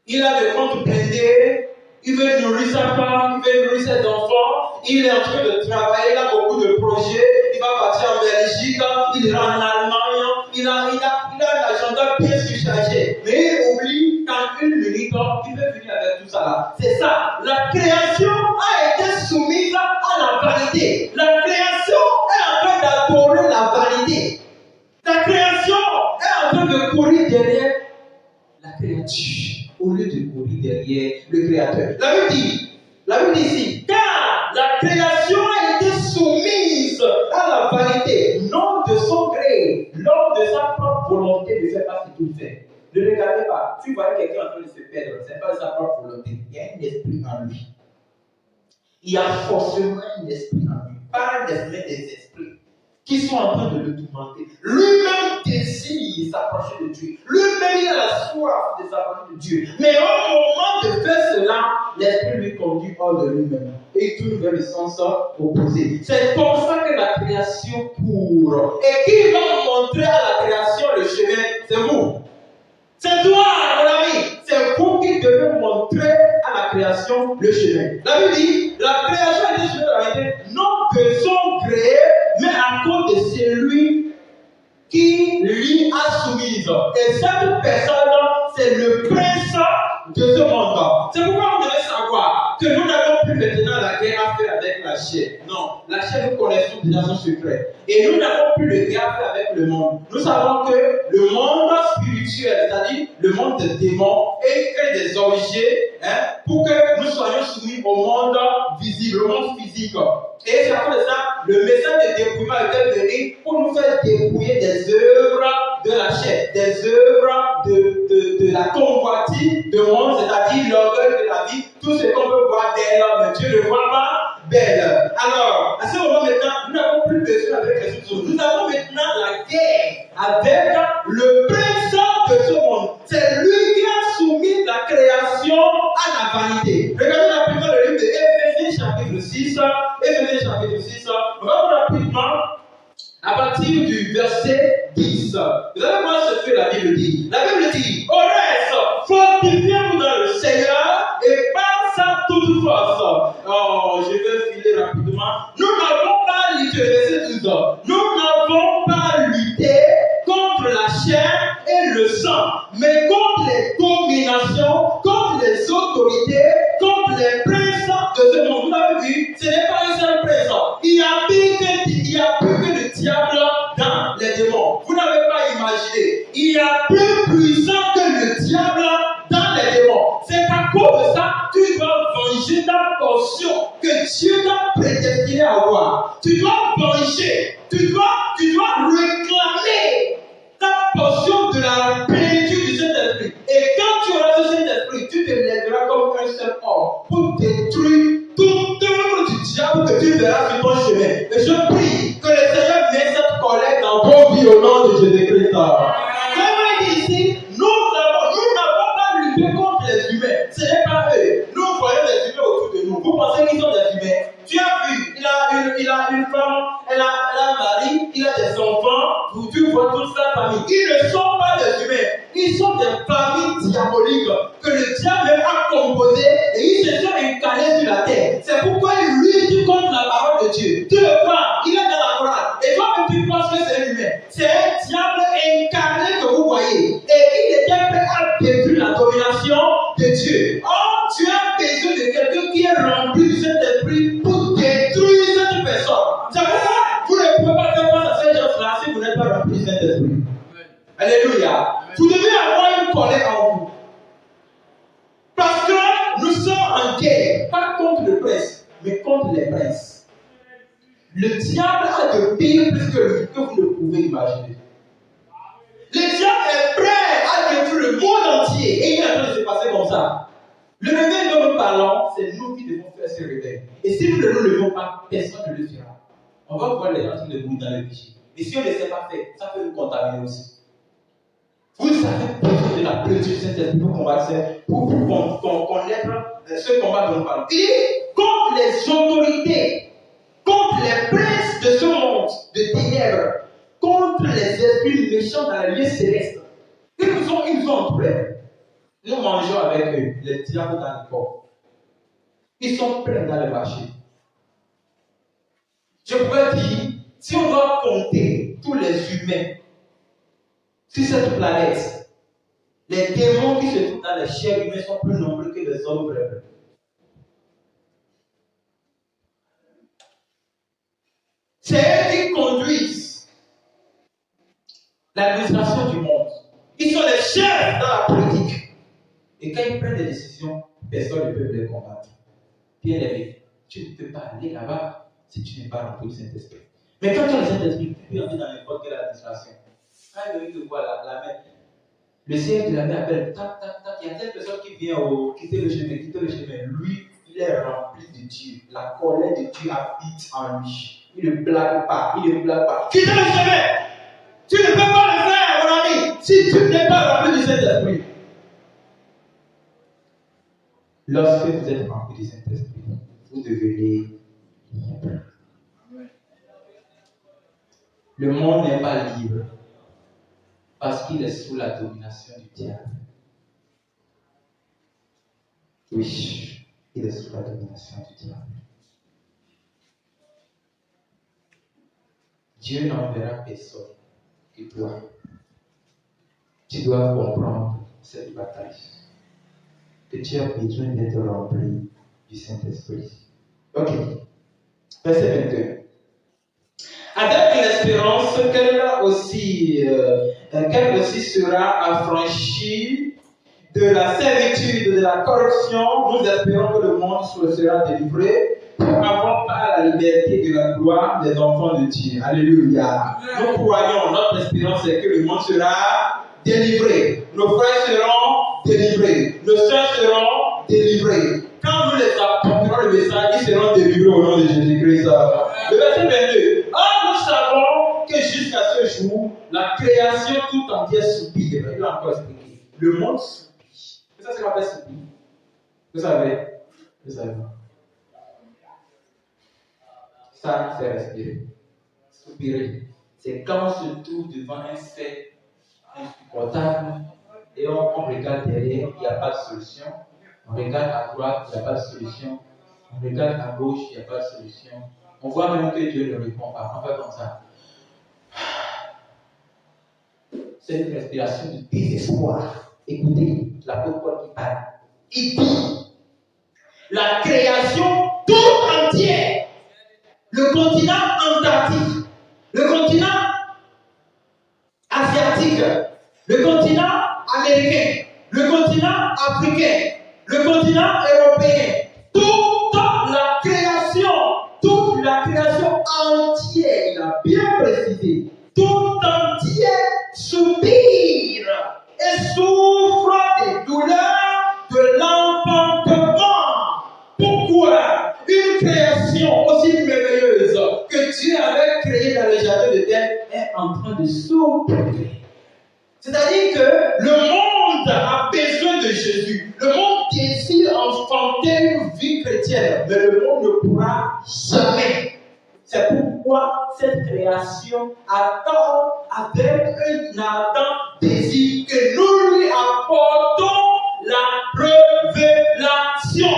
il a des comptes blindés, il veut nourrir sa femme, il veut nourrir ses enfants, il est en train de travailler, il a beaucoup de projets, il va partir en Belgique, il ira en Allemagne, il a un agenda bien surchargé. Mais il oublie qu'en une minute, il peut venir avec tout ça là. C'est ça, la création a été soumise à la vanité. La création est en train d'adorer la vanité. La création est en train de courir derrière la créature au lieu de courir derrière le Créateur. La Bible dit ici, car la création a été soumise à la vanité, non de son gré, l'homme de sa propre volonté ne fait pas ce qu'il fait. Ne regardez pas, tu vois quelqu'un en train de se perdre, ce n'est pas de sa propre volonté, il y a un esprit en lui. Il y a forcément un esprit en lui, pas un esprit des esprits qui sont en train de le tourmenter. Lui-même désire s'approcher de Dieu. Lui-même, il a la soif de s'approcher de Dieu. Mais au moment de faire cela, l'esprit lui conduit hors de lui-même. Et il tourne vers le sens opposé. C'est comme ça que la création court. Et qui va montrer à la création le chemin? C'est vous. C'est toi, mon ami. C'est vous qui devez montrer à la création le chemin. La Bible dit, la création a été soumise à la vérité, non de son gré, mais à cause de celui qui lui a soumise. Et cette personne, c'est le prince de ce monde. C'est pourquoi vous devez savoir que nous n'avons plus maintenant la guerre à faire avec la chair. Non, la chair, nous connaissons déjà son secret. Et nous n'avons plus de guerre à faire avec le monde. Nous savons que le monde spirituel, c'est-à-dire le monde des démons, et crée des objets pour que nous soyons soumis au monde visible, au monde physique. Et c'est à cause de ça, le message de dépouillement était venu pour nous faire dépouiller des œuvres de la chair, des œuvres de la convoitise de monde, c'est-à-dire l'orgueil de la vie, tout ce qu'on peut voir belle, mais Dieu ne voit pas belle. Alors, à ce moment maintenant, nous n'avons plus besoin avec les autres. Nous avons maintenant la guerre avec le prince de ce monde. C'est lui qui a soumis la création à la vanité. Regardez rapidement le livre de Éphésiens chapitre 6. Éphésiens chapitre 6. On va voir rapidement à partir du verset 10. Vous allez voir ce que la Bible dit. La Bible dit, au reste, fortifiez-vous dans le Seigneur et par sa toute force. Oh, je vais filer rapidement. Nous n'avons pas lutté, verset 12. Nous n'avons pas lutté contre la chair et le sang, mais contre les dominations, contre les autorités, contre les princes de ce monde. Vous avez vu, ce n'est pas un seul prince. Il y a plus que le diable dans les démons. Vous n'avez pas imaginé. Il y a plus puissant que le diable dans les démons. C'est à cause de ça que tu dois venger ta portion que Dieu t'a prédestiné à avoir. Tu dois venger. Tu dois réclamer ta portion de la plénitude du Saint-Esprit. Et quand tu auras ce Saint-Esprit, tu te lèveras comme un seul homme pour détruire toute œuvre du diable que tu verras sur ton chemin. Et je prie que le Seigneur mette cette colère dans vos vies au nom de Jésus-Christ. Comme il dit ici, nous n'avons pas lutté contre les humains. Ce n'est pas eux. Nous voyons les humains autour de nous. Vous pensez qu'ils sont des humains? Tu as vu, il a une femme, elle a un mari, il a des enfants, tu vois toute sa famille. Ils ne sont pas des humains, ils sont des familles diaboliques que le diable a composées et ils se sont incarnés sur la terre. C'est pourquoi il lutte contre la parole de Dieu. Tu le vois, il est dans la Coran. Et toi-même tu penses que c'est un humain. C'est un diable incarné que vous voyez. Et il était prêt à détruire la domination de Dieu. Or, tu as besoin de quelqu'un qui est rempli du Saint-Esprit pour détruire cette personne. C'est pourquoi vous ne pouvez pas faire face à ces gens-là si vous n'êtes pas rempli du Saint-Esprit. Alléluia. Vous devez avoir une colère en vous. Parce que nous sommes en guerre, pas contre le prince, mais contre les princes. Le diable a de pire plus que lui, que vous ne pouvez imaginer. Le diable est prêt à détruire le monde entier et il est en train de se passer comme ça. Le réveil dont nous parlons, c'est nous qui devons faire ce réveil. Et si nous ne le levons pas, personne ne le fera. On va voir les gens qui le bougent dans le péché. Et si on ne le sait pas faire, ça peut nous contaminer aussi. Vous avez besoin de la plénitude de Saint-Esprit pour combattre, pour connaître ce combat dont nous parlons. Et contre les autorités, contre les princes de ce monde de ténèbres, contre les esprits méchants dans les lieux célestes. Ils nous ont entourés. Nous mangeons avec eux, les diables dans le corps. Ils sont pleins dans le marché. Je pourrais dire, si on doit compter tous les humains sur cette planète, les démons qui se trouvent dans les chairs humaines sont plus nombreux que les hommes vrais. C'est eux qui conduisent l'administration du monde. Ils sont les chefs dans la politique. Et quand ils prennent des décisions, personne ne peut les combattre. Bien aimé, tu ne peux pas aller là-bas si tu n'es pas rempli du Saint-Esprit. Mais quand tu as le Saint-Esprit, tu peux entrer dans n'importe quelle administration. Quand il te voit la main, le Seigneur de la main appelle, tac, tac, tac, il y a telle personne qui vient quitter le chemin. Lui, il est rempli de Dieu. La colère de Dieu habite en lui. Il ne blague pas, Quitte le chemin! Tu ne peux pas le faire, mon ami, si tu n'es pas rempli du Saint-Esprit. Lorsque vous êtes rempli du Saint-Esprit, vous devenez libre. Le monde n'est pas libre parce qu'il est sous la domination du diable. Oui, il est sous la domination du diable. Dieu n'enverra personne que toi. Tu dois comprendre cette bataille. Que tu as besoin d'être rempli du Saint-Esprit. Ok. Verset 22. Avec l'espérance qu'elle aussi sera affranchie de la servitude de la corruption, nous espérons que le monde sera délivré pour avoir part à la liberté de la gloire des enfants de Dieu. Alléluia. Nous croyons, notre espérance est que le monde sera délivré. Nos frères seront délivrés. Nos soeurs seront délivrés. Quand nous les apporterons le message, ils seront délivrés au nom de Jésus-Christ. Le verset 22. Or, nous savons que jusqu'à ce jour, la création tout entière subit. Il va encore expliquer. Le monde subit. C'est ça ce qu'on appelle subir. Vous savez? Vous savez. Ça, c'est respirer. Soupirer. C'est quand on se trouve devant un fait insupportable et on regarde derrière, il n'y a pas de solution. On regarde à droite, il n'y a pas de solution. On regarde à gauche, il n'y a pas de solution. On voit même que Dieu ne répond pas. On fait comme ça. C'est une respiration de désespoir. Écoutez, l'apôtre Paul qui parle. Il dit la création toute entière, le continent antarctique, le continent asiatique, le continent américain, le continent africain, le continent européen, toute la création entière, il a bien précisé, tout entière soupire et souffre des douleurs de l'enfantement. Pourquoi une création aussi merveilleuse que Dieu avait créée dans le jardin de d'Éden est en train de souffrir? C'est-à-dire que le monde a besoin de Jésus. Le monde désire enfanter une vie chrétienne, mais le monde ne pourra jamais. C'est pourquoi cette création attend avec un ardent désir que nous lui apportons la révélation.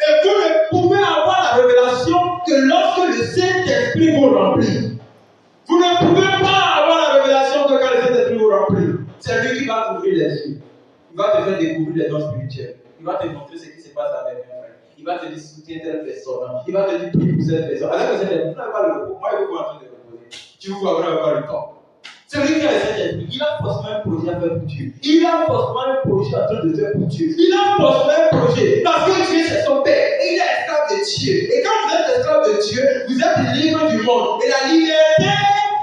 Et vous ne pouvez avoir la révélation que lorsque le Saint-Esprit vous remplit. Vous ne pouvez pas avoir la révélation que quand le Saint-Esprit vous remplit. C'est lui qui va t'ouvrir les yeux. Il va te faire découvrir les dons spirituels. Il va te montrer ce qui se passe avec un frère. Il va te dire soutiens telle personne. Il va te dire prie pour cette personne. Alors que cette personne, vous n'avez pas le repos. Moi, je vous en train de reposer. Tu vous vois, vous n'avez pas le temps. Celui qui a le Saint-Esprit, il a forcément un projet à faire pour Dieu. Il a forcément un projet en train de faire pour Dieu. Il a forcément un projet. Parce que Dieu, c'est son Père. Et il est esclave de Dieu. Et quand vous êtes esclave de Dieu, vous êtes libre du monde. Et la liberté,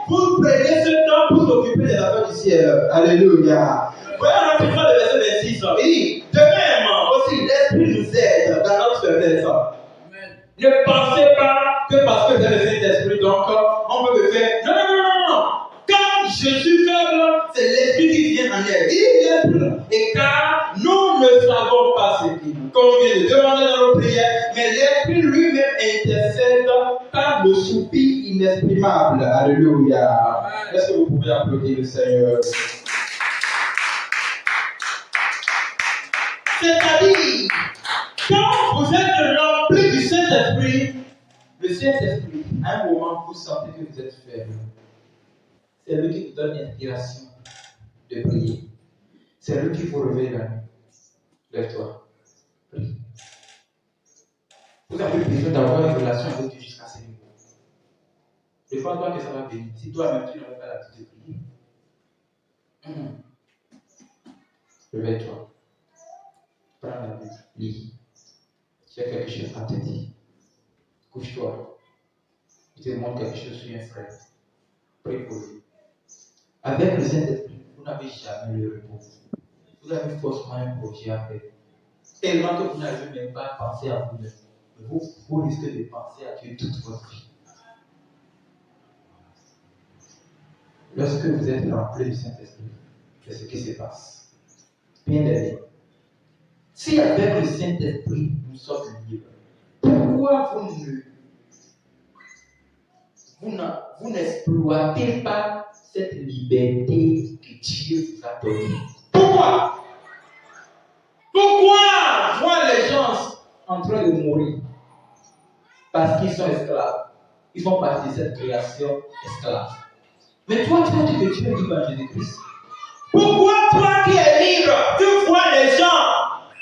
vous prenez ce temps pour vous occuper des affaires du ciel. Alléluia. Voyons rapidement le verset 26. Il dit, de même aussi, l'Esprit nous aide dans notre faiblesse. Ne pensez pas que parce que vous avez le Saint-Esprit, donc on peut le faire. Non, non, non, non, non. Quand je suis faible, c'est l'Esprit qui vient en aide. Il est. Et car nous ne savons pas ce qu'il nous convient de demander dans nos prières, mais l'Esprit lui-même intercède par le soupir inexprimable. Alléluia. Est-ce que vous pouvez applaudir le Seigneur? C'est-à-dire, quand vous êtes rempli du Saint-Esprit, le Saint-Esprit, à un moment, vous sentez que vous êtes faible. C'est lui qui vous donne l'inspiration de prier. C'est lui qui vous réveille la nuit. Lève-toi. Prie. Vous avez besoin d'avoir une relation avec Dieu jusqu'à ce niveau. Défends-toi que ça va venir. Si toi-même tu n'aurais pas l'habitude de prier. Réveille-toi. Prends la Bible. Lis. Tu as quelque chose à te dire. Couche-toi. Il te montre quelque chose sur un frère. Prie pour lui. Avec le Saint-Esprit, vous n'avez jamais le repos. Vous avez forcément un projet à faire. Tellement que vous n'avez même pas pensé à vous-même. Vous risquez de penser à Dieu toute votre vie. Lorsque vous êtes rempli du Saint-Esprit, c'est ce qui se passe. Bien aimé. Si avec le Saint-Esprit, nous sommes libres, pourquoi vous n'exploitez pas cette liberté que Dieu vous a donnée? Pourquoi? Pourquoi voir les gens en train de mourir? Parce qu'ils sont esclaves. Ils font partie de cette création esclave. Mais toi, tu as dit que tu es libre en Jésus-Christ. Pourquoi toi qui es libre, tu vois les gens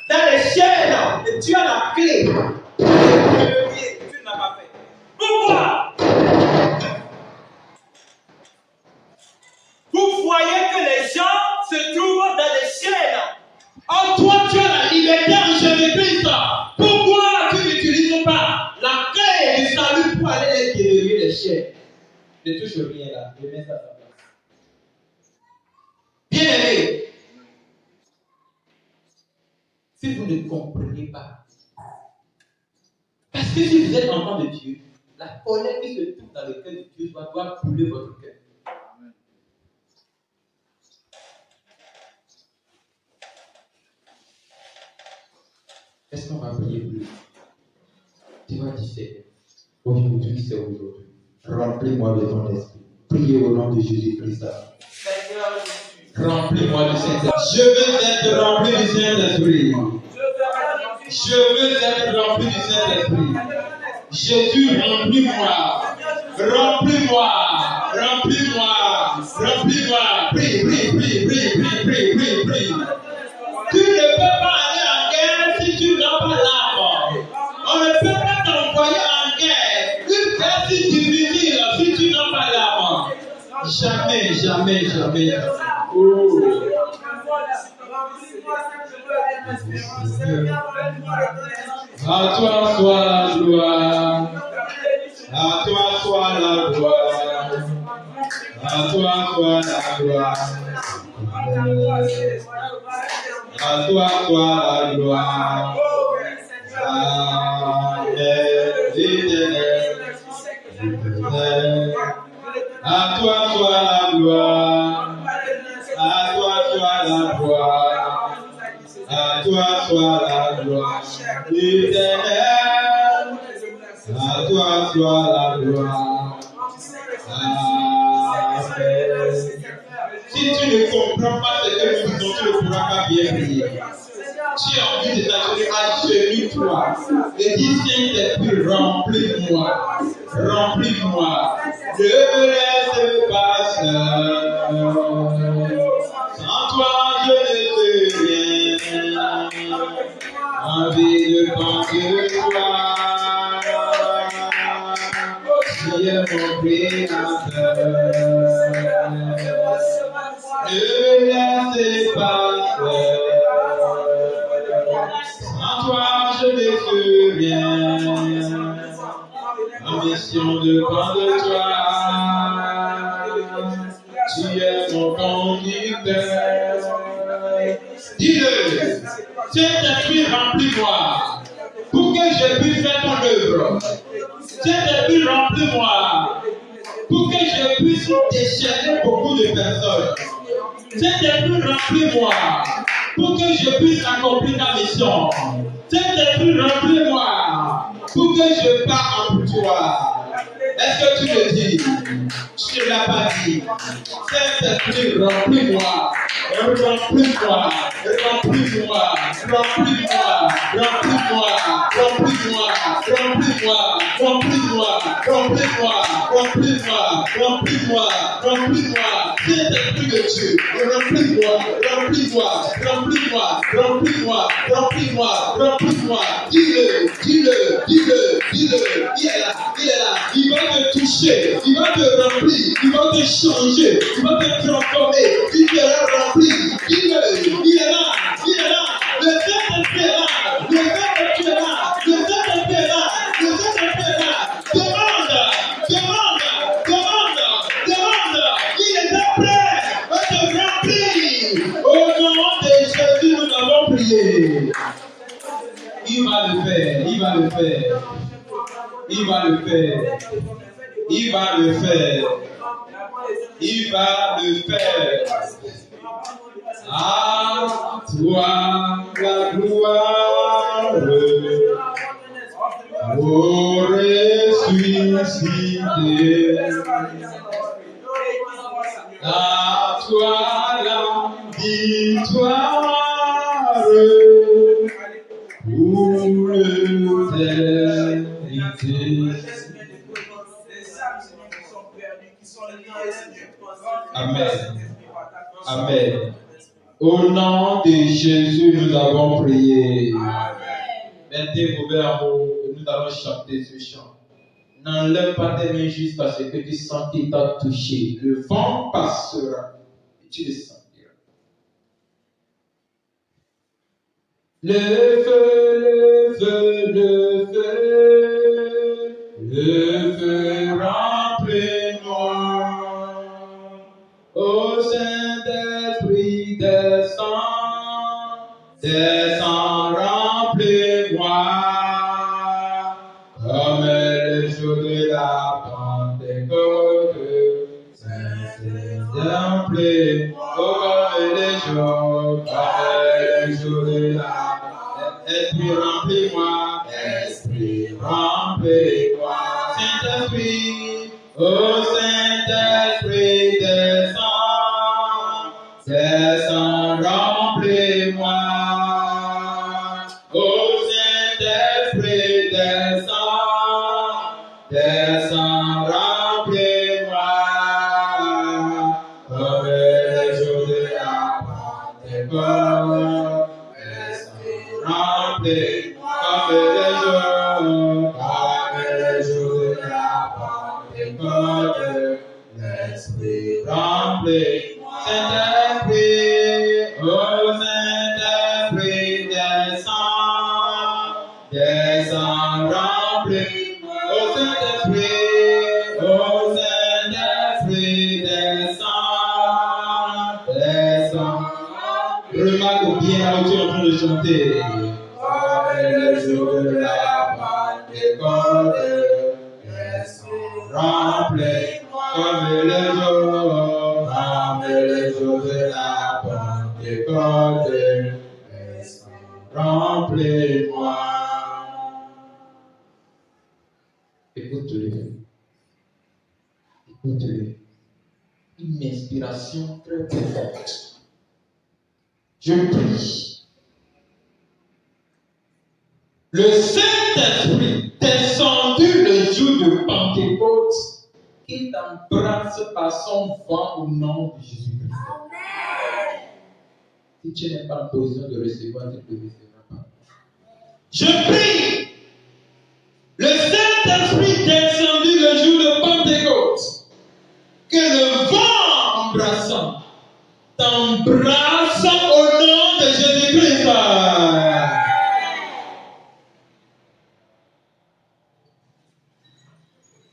dans les chaînes et tu as la clé? Tu n'as pas fait. Pourquoi? Vous voyez que les gens se trouvent dans les chaînes. En toi, tu as la liberté en Jésus-Christ. Pourquoi tu n'utilises pas la clé du salut pour aller les guérir les chaînes? Ne touche rien là, je mets ça à sa place. Bien aimé, si vous ne comprenez pas, parce que si vous êtes enfant de Dieu, la colère qui se trouve dans le cœur de Dieu doit couler votre cœur. Est-ce qu'on va prier plus? Tu vas dire c'est aujourd'hui, c'est aujourd'hui. Remplis-moi de ton esprit. Priez au nom de Jésus-Christ. Remplis-moi du Saint-Esprit. Je veux être rempli du Saint-Esprit. Je veux être rempli du Saint-Esprit. Jésus, remplis-moi. Remplis-moi. Remplis-moi. Remplis-moi. Prie, prie, prie, prie, prie, prie, prie, prie. Tu ne peux pas aller en guerre si tu n'as pas l'arme. On ne peut pas t'envoyer en guerre. Une guerre si difficile si tu n'as pas l'arme. Jamais, jamais, jamais. Oh. À toi soit la gloire. À toi soit la gloire. À toi soit la gloire. À toi soit la gloire. Amen. À toi soit la gloire. À toi soit la gloire. À toi soit la gloire. Éternel. À toi soit la gloire. Amen. Si tu ne comprends pas ce que nous disons, tu ne pourras pas bien prier. Tu as envie de t'assurer à genoux toi et dis Saint-Esprit, remplis-moi, remplis-moi. Ne me laisse pas seul. Sans toi, je ne sais rien. Envie de penser toi. Tu es mon créateur. Ne me laisse pas seul. Sans toi, je ne fais rien. Ma mission dépend de toi. Tu es mon conducteur. Dis-le. Saint-Esprit, remplis-moi pour que je puisse faire ton œuvre. Saint-Esprit, remplis-moi pour que je puisse déchaîner beaucoup de personnes. Saint-Esprit, remplis-moi pour que je puisse accomplir ta mission. Saint-Esprit, remplis-moi pour que je parte en pour toi. Est-ce que tu le dis? Tu ne l'as pas dit. Saint-Esprit, remplis-moi. Remplis-moi. Remplis-moi. Remplis-moi. Remplis-moi. Remplis-moi. Remplis-moi. Remplis-moi. Remplis-moi. Remplis-moi. Remplis-moi. Remplis-moi. Saint-Esprit de Dieu, remplis-moi. Remplis-moi. Remplis-moi. Remplis-moi. Remplis-moi. Remplis-moi. Dis-le. Dis-le. Dis-le. Dis-le. Il est là. Il est là. Il va te toucher. Il va te remplir. Il va te changer. Il va te transformer. Tu seras rempli. Dis-le. Il est là. Il est là. Le Saint-Esprit est là. Le Saint-Esprit est là. Le Saint-Esprit est là. Le Saint-Esprit est là. Demande. Demande. Demande. Demande. Il est prêt à te remplir. Au nom de Jésus, nous avons prié. Il va le faire. Il va le faire. Il va le faire. Il va le faire. Il va le faire. À toi la gloire, ô ressuscité. À toi la victoire pour l'éternité. Amen. Amen. Au nom de Jésus, nous avons prié. Mettez vos verres en haut et nous allons chanter ce chant. N'enlève pas tes mains jusqu'à ce que tu sens qu'il t'a touché. Le vent passera et tu le sentiras. Le feu, le feu, le feu, le feu remplis-moi. Ô Saint-Esprit, descends, descends, remplis-moi. Comme le jour de la Pentecôte, Saint-Esprit, remplis-moi. Comme le jour de la Esprit, remplis-moi. Esprit, remplis-moi. Saint-Esprit, ô Saint-Esprit, descends, descends, remplis-moi. Ô Saint-Esprit, descends, descends, remplis-moi. Comme le jour de la Pentecôte, Esprit, remplis-moi. Comme le jour de la Pentecôte, l'Esprit remplis-moi. Saint-Esprit, ô Saint-Esprit, descends, descends, remplis-moi. Ô Saint-Esprit, descends, descends. Remarque bien là où tu es en train de chanter. Le jour de la Pentecôte, remplis-moi. Comme le jour de la Pentecôte, remplis-moi. Écoute-le. Écoute-le. Une inspiration très très forte. Je prie. Le Saint-Esprit descendu le jour de Pentecôte, qui t'embrasse par son vent au nom de Jésus-Christ. Amen. Si tu n'es pas en position de recevoir, tu ne le recevras pas. Je prie. Le Saint-Esprit descendu le jour de Pentecôte, que le vent embrassant t'embrasse au nom de Jésus-Christ.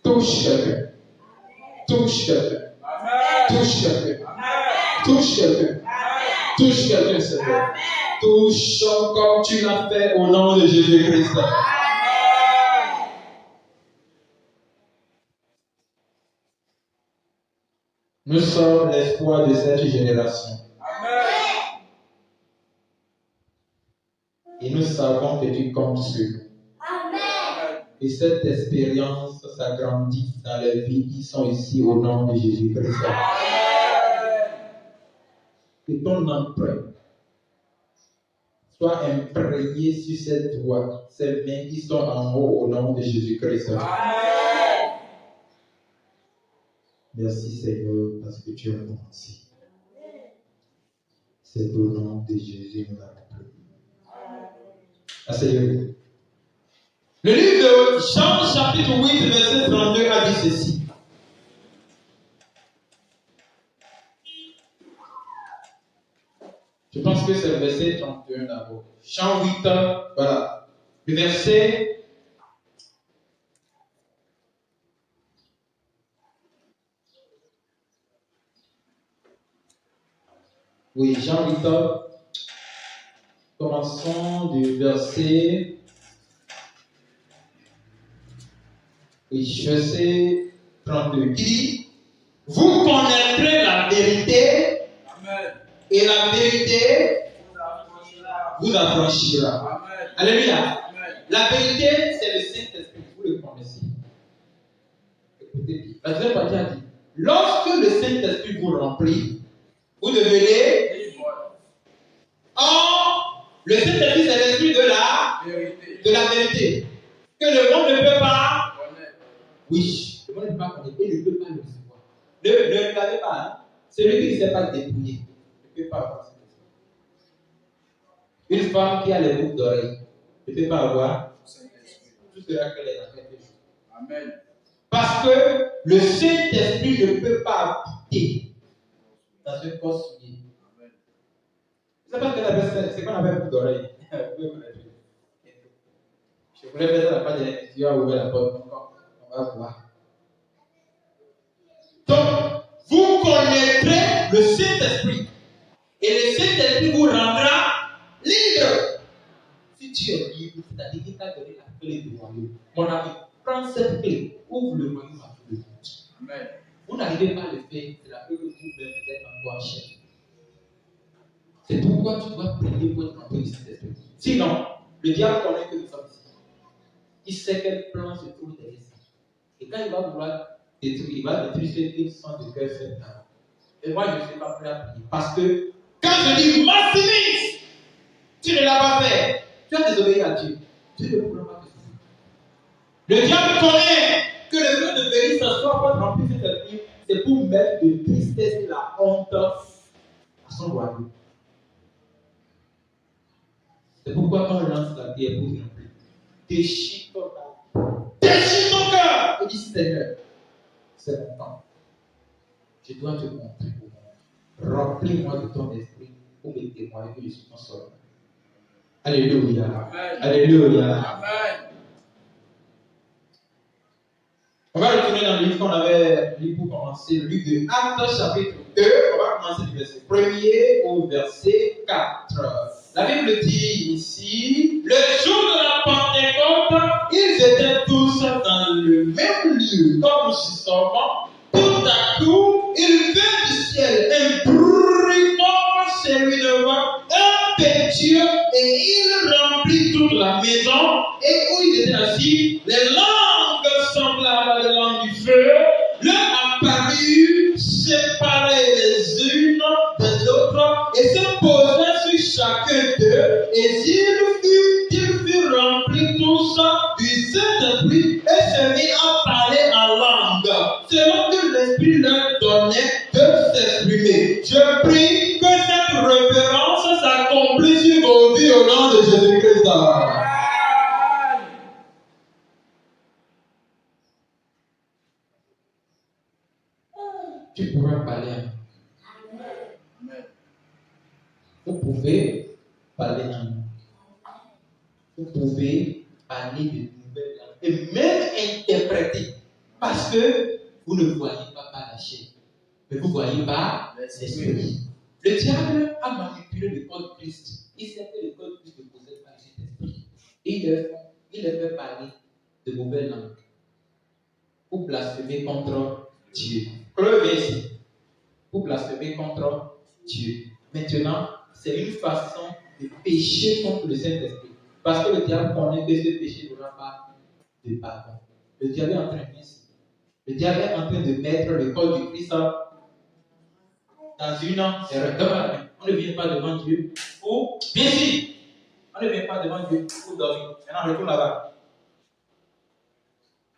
Touche quelqu'un. Touche quelqu'un. Touche quelqu'un. Touche quelqu'un. Touche quelqu'un, Seigneur. Touche comme tu l'as fait au nom de Jésus-Christ. Nous sommes l'espoir de cette génération. Et nous savons que tu comptes sur nous. Et cette expérience s'agrandit dans les vies qui sont ici au nom de Jésus-Christ. Que ton empreinte soit imprégné sur cette voie, ces mains qui sont en haut au nom de Jésus-Christ. Merci Seigneur parce que tu as commencé. C'est au nom de Jésus nous avons prié. Asseyez-vous. Le livre de Jean chapitre 8 verset 32 a dit ceci. Je pense que c'est le verset 31 d'abord. Jean 8, voilà. Le verset. Oui, Jean 8. Commençons du verset. Oui, verset 32. Il dit, vous connaîtrez la vérité. Amen. Et la vérité Vous affranchira. Amen. Alléluia. Amen. La vérité, c'est le Saint-Esprit. Vous le connaissez. Écoutez bien. La deuxième partie a dit, lorsque le Saint-Esprit vous remplit, vous devenez. Or, le Saint-Esprit, c'est l'esprit de la vérité. Que le monde ne peut pas. Oui. Le monde ne peut pas connaître et ne peut pas le recevoir. Ne regardez pas. Hein. Celui qui ne sait pas débrouiller ne peut pas avoir cet esprit. Une femme qui a les boucles d'oreilles ne peut pas avoir tout cela qu'elle est en train de jouer. Amen. Parce que le Saint-Esprit ne peut pas habiter dans un corps souillé. C'est parce qu'elle avait, c'est qu'on avait boucle d'oreille. Je voulais faire ça la part de l'émission, tu as ouvert la porte. On va voir. Donc, vous connaîtrez le Saint-Esprit. Et le Saint-Esprit vous rendra libre. Si tu es libre, c'est-à-dire qu'il t'a donné la clé du royaume. Mon ami, prends cette clé, ouvre le royaume à tout le monde. Amen. Vous n'arrivez pas à le faire, c'est la preuve que vous-même vous êtes encore cher. C'est pourquoi tu dois prier pour être rempli du Saint-Esprit. Sinon, le diable connaît que nous sommes ici. Il sait quel plan se trouve derrière ça. Et quand il va vouloir détruire, il va détruire ceux qui sont de cœur fait. Et moi, je ne suis pas prêt à prier. Parce que quand je dis maximise, tu ne l'as pas fait. Tu as désobéi à Dieu. Dieu ne pourra pas te souffrir. Le diable connaît que le fait de venir s'asseoir pour être rempli de cette vie, c'est pour mettre de tristesse et la honte à son royaume. C'est pourquoi quand on lance la prière pour remplir, déchire ton cœur. Déchire ton cœur. Et dis Seigneur, c'est mon temps. Je dois te montrer au monde. Remplis-moi de ton esprit pour me témoigner que je suis ton sauveur. Alléluia. Amen. Alléluia. Amen. On va retourner dans le livre qu'on avait lu pour commencer, le livre de Actes chapitre 2. On va commencer du verset 1er au verset 4. La Bible dit ici, le jour de la Pentecôte, ils étaient tous dans le même lieu, comme justement, tout à coup, il vint du ciel un bruit comme celui de vent impétueux et il remplit toute la maison et où ils étaient assis, les langues semblables à des langues du feu, leur apparurent séparées les unes des autres et se posaient sur chacun d'eux et ils furent remplis tous du Saint-Esprit et se mirent à parler en langue, selon que l'Esprit leur donnait de s'exprimer. Je prie que cette révérence s'accomplisse sur vos vies au nom de Jésus-Christ. Tu pourras parler. Amen. Vous pouvez parler en nous. Vous pouvez parler de nouvelles langues. Et même interpréter. Parce que vous ne voyez pas par la chair, mais vous voyez par l'esprit. Le diable a manipulé le corps de Christ. Il sait que le corps de Christ ne possède pas cet esprit. Et il les fait parler de nouvelles langues pour blasphémer contre Dieu. Preuve ici. Pour blasphémer contre Dieu. Maintenant, c'est une façon de pécher contre le Saint-Esprit. Parce que le diable connaît que ce péché n'aura pas de pardon. Le diable est en train de faire ça. Le diable est en train de mettre le corps du Christ dans une erreur. On ne vient pas devant Dieu pour. Bien sûr, on ne vient pas devant Dieu pour dormir. Maintenant, retourne là-bas.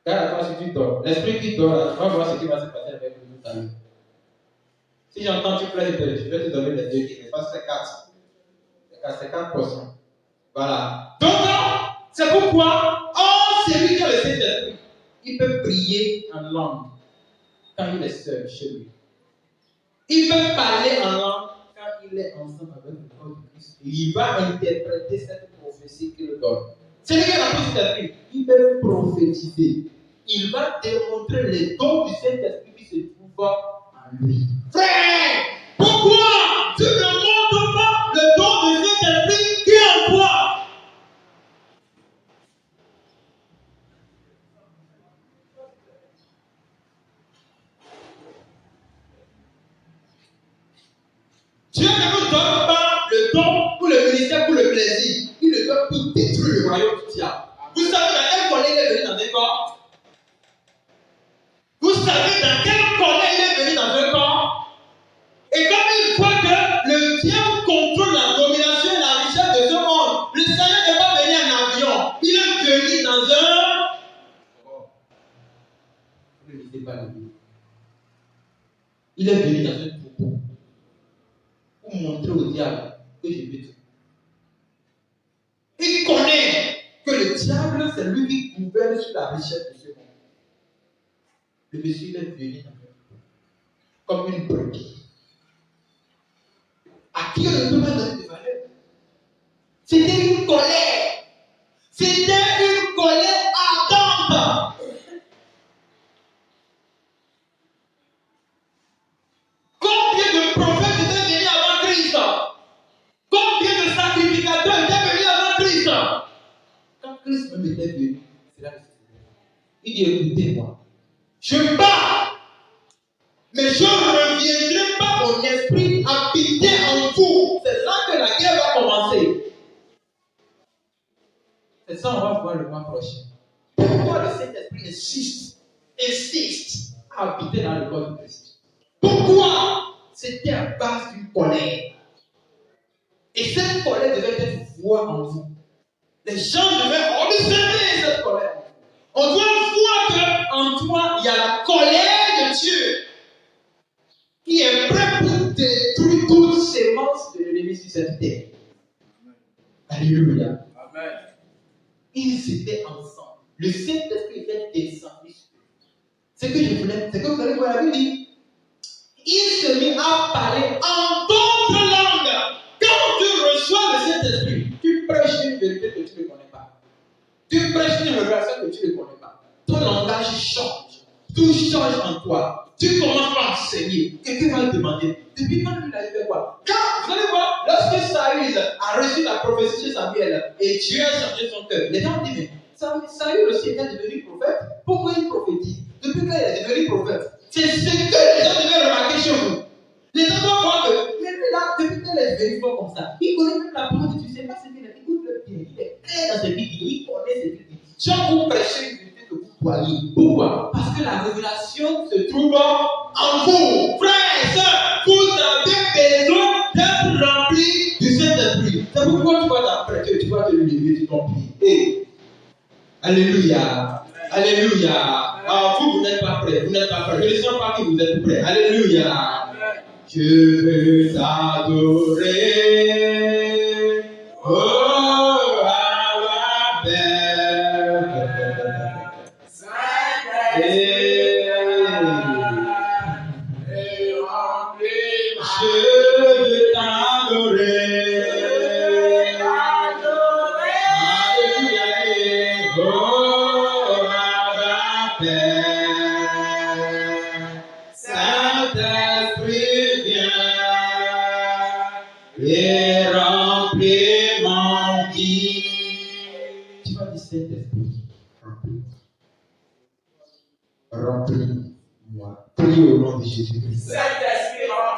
Car à toi, si tu dors, l'esprit qui dort, là, tu vas voir ce qui va se passer avec nous tout à l'heure. Si j'entends tu plais, je vais te donner les deux qui dépassent ces quatre. C'est 4 portions. Voilà. Donc, c'est pourquoi, celui qui a le Saint-Esprit, il peut prier en langue quand il est seul chez lui. Il peut parler en langue quand il est ensemble avec le corps de Christ. Il va interpréter cette prophétie qu'il donne. Celui qui a le Saint-Esprit, il peut prophétiser. Il va démontrer les dons du Saint-Esprit qui se trouvent en lui. Frère, pourquoi tu ne montres pas le don du Saint-Esprit qui est en toi? Dieu ne nous donne pas le don pour le ministère, pour le plaisir. Il le donne pour détruire le royaume du diable. Vous savez dans quel collet il est venu dans un corps? Vous savez dans quel collet il est venu dans un corps? Et comme il voit que le diable contrôle la domination et la richesse de ce monde, le Seigneur n'est pas venu en avion. Il est venu dans un... Vous ne lisez pas le livre. Il est venu dans un troupeau pour montrer au diable que je vais tout. Il connaît que le diable, c'est lui qui gouverne sur la richesse de ce monde. Le monsieur, il est venu dans un troupeau comme une brebis. À qui on ne peut pas donner de valeur. C'était une colère. C'était une colère ardente. Combien de prophètes étaient venus avant Christ? Combien de sacrificateurs étaient venus avant Christ? Quand Christ même était venu, c'est là que c'est. Il dit, écoutez-moi, je pars. Mais je ne reviendrai pas, mon esprit habiter en vous. C'est là que la guerre va commencer. C'est ça, on va voir le mois prochain. Pourquoi le Saint-Esprit insiste à habiter dans le corps de Christ? Pourquoi? C'était à base d'une colère. Et cette colère devait être foi en vous. Les gens devaient observer cette colère. On doit voir qu'en toi, il y a la colère de Dieu qui est prêt pour détruire toute sémence de l'ennemi sur cette terre. Alléluia. Amen. Ils étaient ensemble. Le Saint-Esprit était descendu. C'est que je voulais, c'est que vous allez voir la Bible dit, il se mit à parler en d'autres langues. Quand tu reçois le Saint-Esprit, tu prêches une vérité que tu ne connais pas. Tu prêches une révélation que tu ne connais pas. Ton langage change. Tout change en toi. Tu commences par enseigner. Quelqu'un va te demander, depuis quand il a fait quoi? Quand, vous allez voir, lorsque Saül a reçu la prophétie chez Samuel et Dieu a changé son cœur, les gens disent, mais Saül aussi était devenu prophète. Pourquoi il prophétise? Depuis quand il est devenu prophète? C'est ce que les gens devaient remarquer chez vous. Les gens doivent voir que, mais là, depuis qu'il est devenu fort comme ça, il connaît même la parole de Dieu. C'est pas ce qu'il a dit. Écoute-le bien. Il est clair dans ses vidéos. Il connaît ses vidéos. Jean vous prêchez une vérité que vous croyez. Pourquoi? Parce que la révélation se trouve en vous. Frères et sœurs, vous avez besoin d'être remplis du Saint-Esprit. C'est pourquoi tu vas t'apprêter, tu vas te lever de ton pied. Hey. Alléluia. Alléluia. Ah, vous n'êtes pas prêts. Vous n'êtes pas prêts. Je ne sens pas que vous êtes prêts. Alléluia. Je veux t'adorer. Oh, Abba Père. Je veux t'adorer. Et remplis mon vie. Tu vas dire Saint-Esprit, remplis-moi. Prie au nom de Jésus-Christ.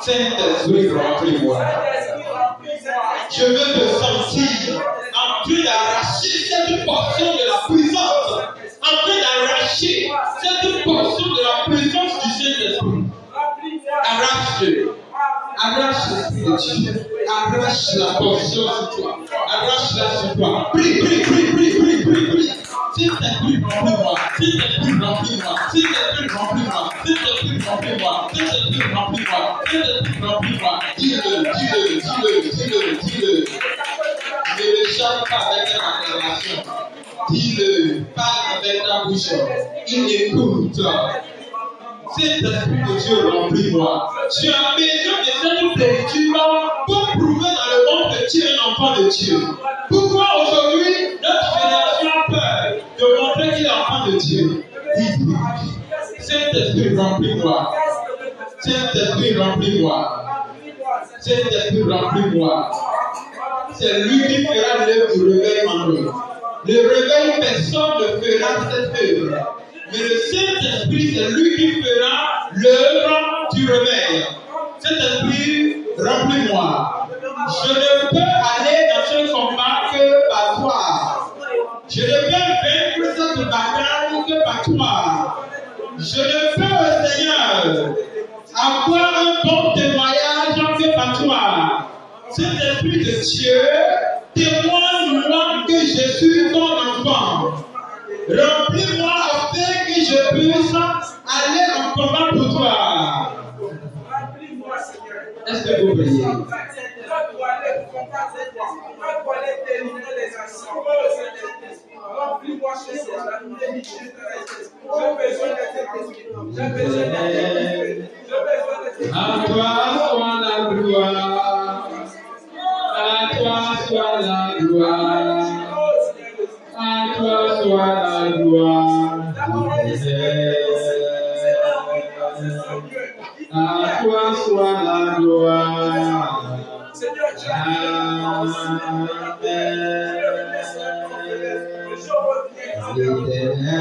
Saint-Esprit, remplis-moi. Je veux te sentir en train d'arracher cette portion de la puissance, en puissance du Saint-Esprit, arrache-le. Arrache l'esprit de Dieu. Arrache la portion sur toi. Arrache-la sur toi. Prie, prie, prie, prie, prie, prie, prie. Saint-Esprit, remplis-moi. Saint-Esprit, remplis-moi. Saint-Esprit, remplis-moi. Saint-Esprit, remplis-moi. Saint-Esprit, remplis-moi. Saint-Esprit, remplis-moi. Dis-le, dis-le, dis-le, dis-le, dis-le. Ne le chante pas avec une acclamation. Dis-le, parle avec ta bouche. Il écoute. Saint-Esprit de Dieu, remplis-moi. Tu as besoin de cette plénitude pour prouver dans le monde que tu es un enfant de Dieu. Pourquoi aujourd'hui notre génération a peur de montrer qu'il est enfant de Dieu? Oui. Saint-Esprit, remplis-moi. Saint-Esprit, remplis-moi. Saint-Esprit, remplis-moi. C'est lui qui fera l'œuvre du réveil en nous. Le réveil, personne ne fera cette œuvre. Mais le Saint-Esprit, c'est lui qui fera l'œuvre du réveil. Saint-Esprit, remplis-moi. Je ne peux aller dans ce combat que par toi. Je ne peux vaincre cette bataille que par toi. Je ne peux, Seigneur, avoir un bon témoignage que par toi. Saint-Esprit de Dieu, témoigne-moi que je suis ton enfant. Remplis-moi afin que je puisse aller en combat pour toi. Est-ce que vous priez? À toi soit la gloire. À toi soit la gloire. À toi soit la gloire. À toi soit la gloire. Amen.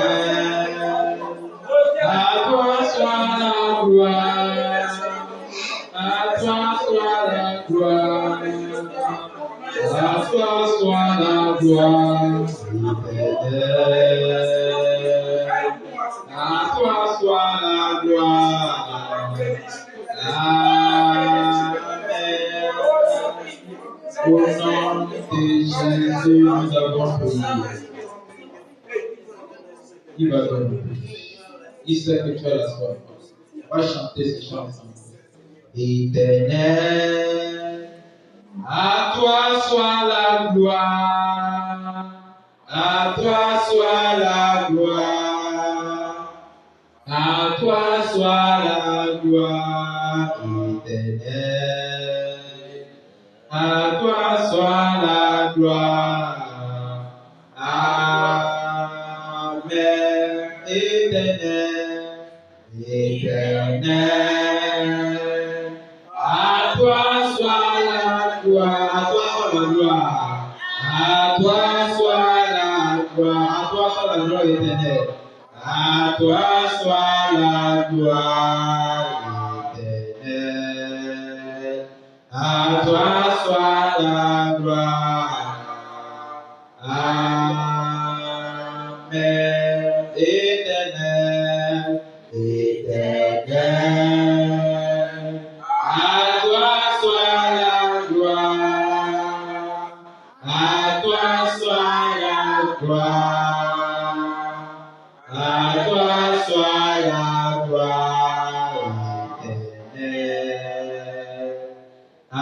À toi soit la gloire. À toi soit la gloire. À toi soit la gloire. À toi soit la gloire. Amen. Au nom de Jésus, nous avons prié. Il va donner. Il sait que tu as la soif. On va chanter ce chant ensemble. Éternel, à toi soit la gloire. À toi soit la gloire. À toi soit la gloire éternelle. À toi soit la gloire. Amen. Éternel, éternel. À toi soit la gloire. À toi soit la gloire. À toi soit la gloire. À toi soit la gloire éternelle. À toi soit la gloire éternelle. À toi soit la gloire. Amen. Éternel, éternel. À toi soit la gloire. À toi soit la gloire. À toi soit la gloire éternelle. À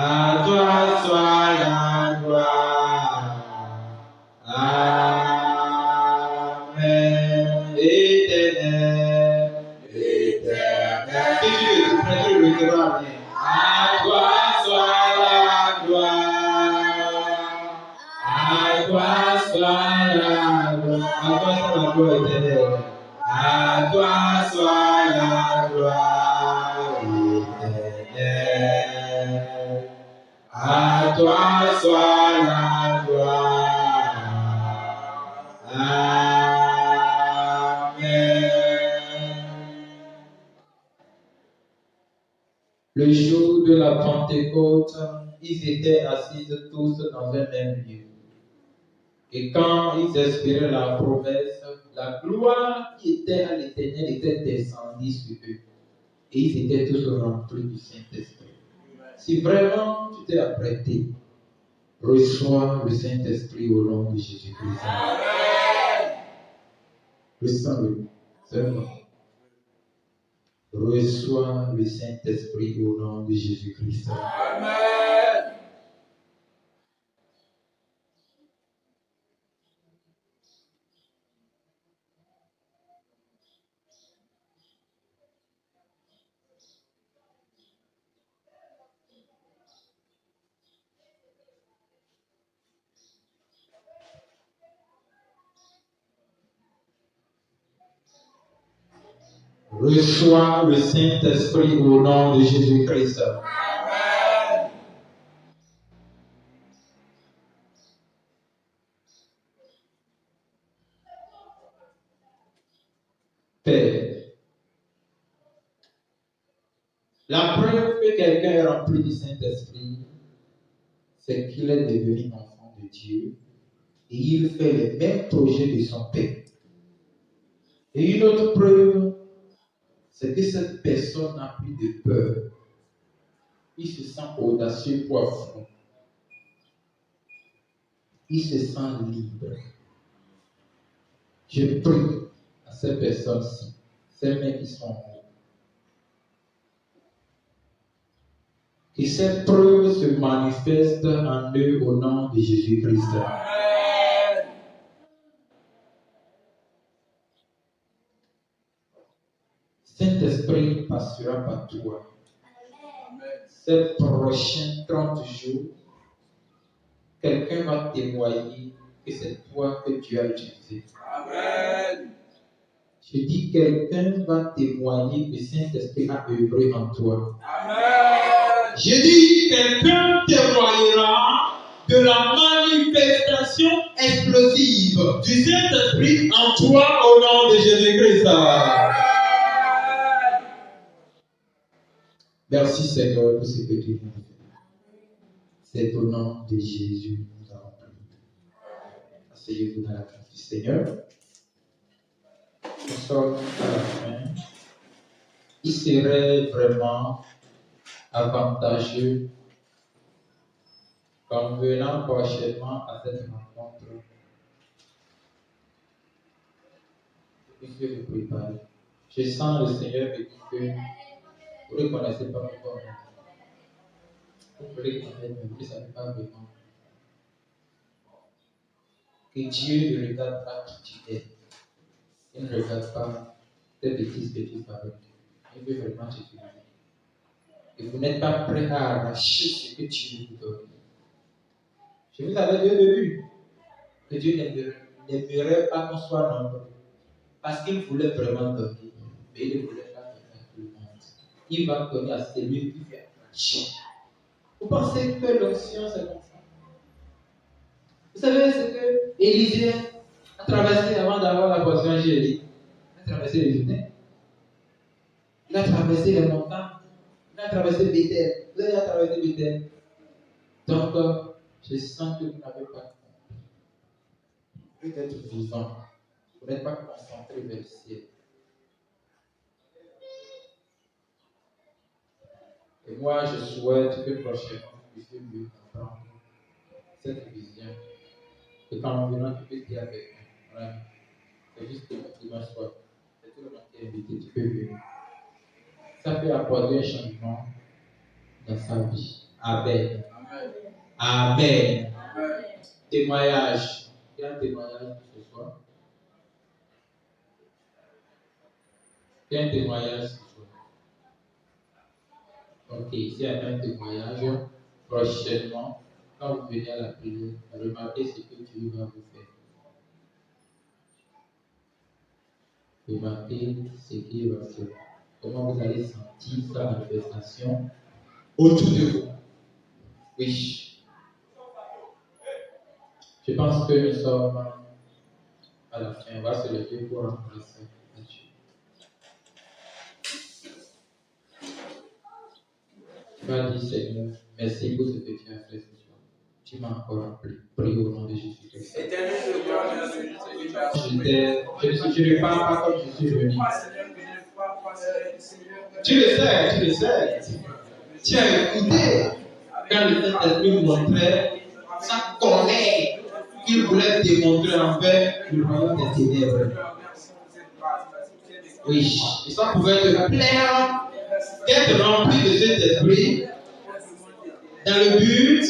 toi soit la gloire. Amen. Éternel, éternel. Si tu veux, tu le retireras bien. À toi soit la gloire. À toi soit la gloire. À toi soit la gloire éternelle. À toi soit la gloire éternelle. À toi soit la gloire. Amen. Le jour de la Pentecôte, ils étaient assis tous dans un même lieu. Et quand ils espéraient la promesse la gloire qui était à l'Éternel était descendue sur eux. Et ils étaient tous remplis du Saint-Esprit. Si vraiment tu t'es apprêté, reçois le Saint-Esprit au nom de Jésus-Christ. Reçois-le. Seulement. Reçois le Saint-Esprit au nom de Jésus-Christ. Amen. Reçois le Saint-Esprit au nom de Jésus-Christ. Amen. Père, la preuve que quelqu'un est rempli du Saint-Esprit, c'est qu'il est devenu enfant de Dieu et il fait les mêmes projets de son Père. Et une autre preuve, c'est que cette personne n'a plus de peur. Il se sent audacieux pour affronter. Il se sent libre. Je prie à ces personnes-ci, ces mains qui sont en haut, que ces preuves se manifestent en eux au nom de Jésus-Christ. Amen. Saint-Esprit passera par toi. Ces prochains 30 jours, quelqu'un va témoigner que c'est toi que tu as utilisé. Amen. Je dis, quelqu'un va témoigner que Saint-Esprit a œuvré en toi. Amen. Je dis, quelqu'un témoignera de la manifestation explosive du Saint-Esprit en toi au nom de Jésus-Christ. Amen. Merci Seigneur pour ce que tu viens de faire. C'est au nom de Jésus que nous avons prié. Asseyez-vous dans la grâce du Seigneur. Nous sommes à la fin. Il serait vraiment avantageux qu'en venant prochainement à cette rencontre, vous puissiez vous préparer. Je sens le Seigneur me dire que vous ne connaissez pas encore. Vous pouvez connaître, mais vous ne savez pas vraiment que Dieu ne regarde pas qui tu es. Il ne regarde pas tes petites paroles. Il veut vraiment t'utiliser. Et vous n'êtes pas prêt à arracher ce que Dieu vous donne. Je vous avais dit au début que Dieu n'aimerait pas qu'on soit nombreux. Parce qu'il voulait vraiment donner. Mais il ne voulait pas donner à tout le monde. Il va donner à celui qui fait arracher. Vous pensez que l'onction c'est comme ça? Vous savez ce que Élisée a traversé avant d'avoir la portion angélique? Il a traversé les Jourdains. Il a traversé les montagnes. Il a traversé Bethel. Vous avez traversé Bethel. Donc, je sens que vous n'avez pas compris. Vous pouvez être vivant. Vous n'êtes pas concentré vers le ciel. Et moi, je souhaite que prochainement, vous puissiez mieux comprendre cette vision. Et quand on venant, tu peux dire avec moi. Voilà. C'est juste que dimanche soir, c'est tout le monde qui est invité, tu peux venir. Ça peut apporter un changement dans sa vie. Amen. Amen. Amen. Témoignage. Il y a un témoignage ce soir. Il y a un témoignage ce soir. Ok, s'il y a un témoignage, prochainement, quand vous venez à la prière, remarquez ce que Dieu va vous faire. Remarquez ce qu'il va faire. Comment vous allez sentir sa manifestation autour de vous. Oui. Je pense que nous sommes à la fin. On va se lever pour embrasser Dieu. Tu vas dire, Seigneur, merci pour ce que tu as fait ce soir. Tu m'as encore appelé. Prie au nom de Jésus-Christ. Éternel, je crois que Je ne parle pas comme je suis venu. Tu le sais. Tu as écouté quand le Saint-Esprit montrait sa colère qu'il voulait démontrer envers le royaume des ténèbres. Oui, et ça pouvait te plaire d'être rempli de cet esprit dans le but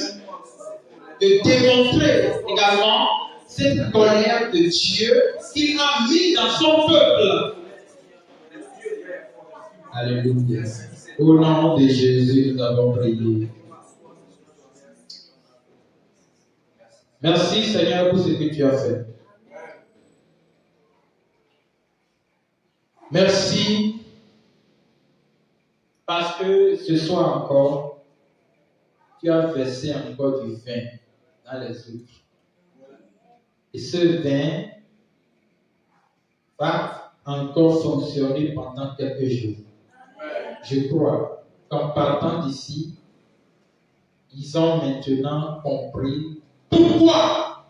de démontrer également cette colère de Dieu qu'il a mis dans son peuple. Alléluia. Au nom de Jésus, nous avons prié. Merci Seigneur pour ce que tu as fait. Merci parce que ce soir encore, tu as versé encore du vin dans les autres. Et ce vin va encore fonctionner pendant quelques jours. Je crois qu'en partant d'ici, ils ont maintenant compris pourquoi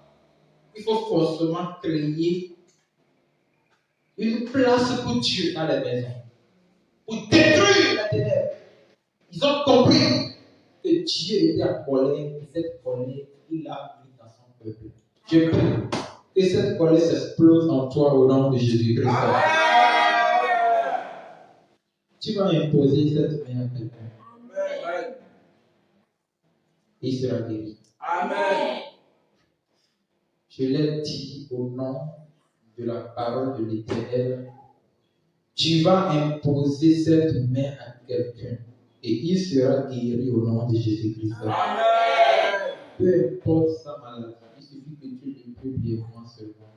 il faut forcément créer une place pour Dieu dans les maisons, pour détruire la ténèbre. Ils ont compris que Dieu était en colère et cette colère, il l'a mis dans son peuple. Je prie que cette colère s'explose en toi au nom de Jésus-Christ. Tu vas imposer cette main à quelqu'un. Et il sera guéri. Amen. Je l'ai dit au nom de la parole de l'Éternel. Tu vas imposer cette main à quelqu'un et il sera guéri au nom de Jésus-Christ. Amen. Peu importe sa maladie, il suffit que tu l'éprouves brièvement seulement.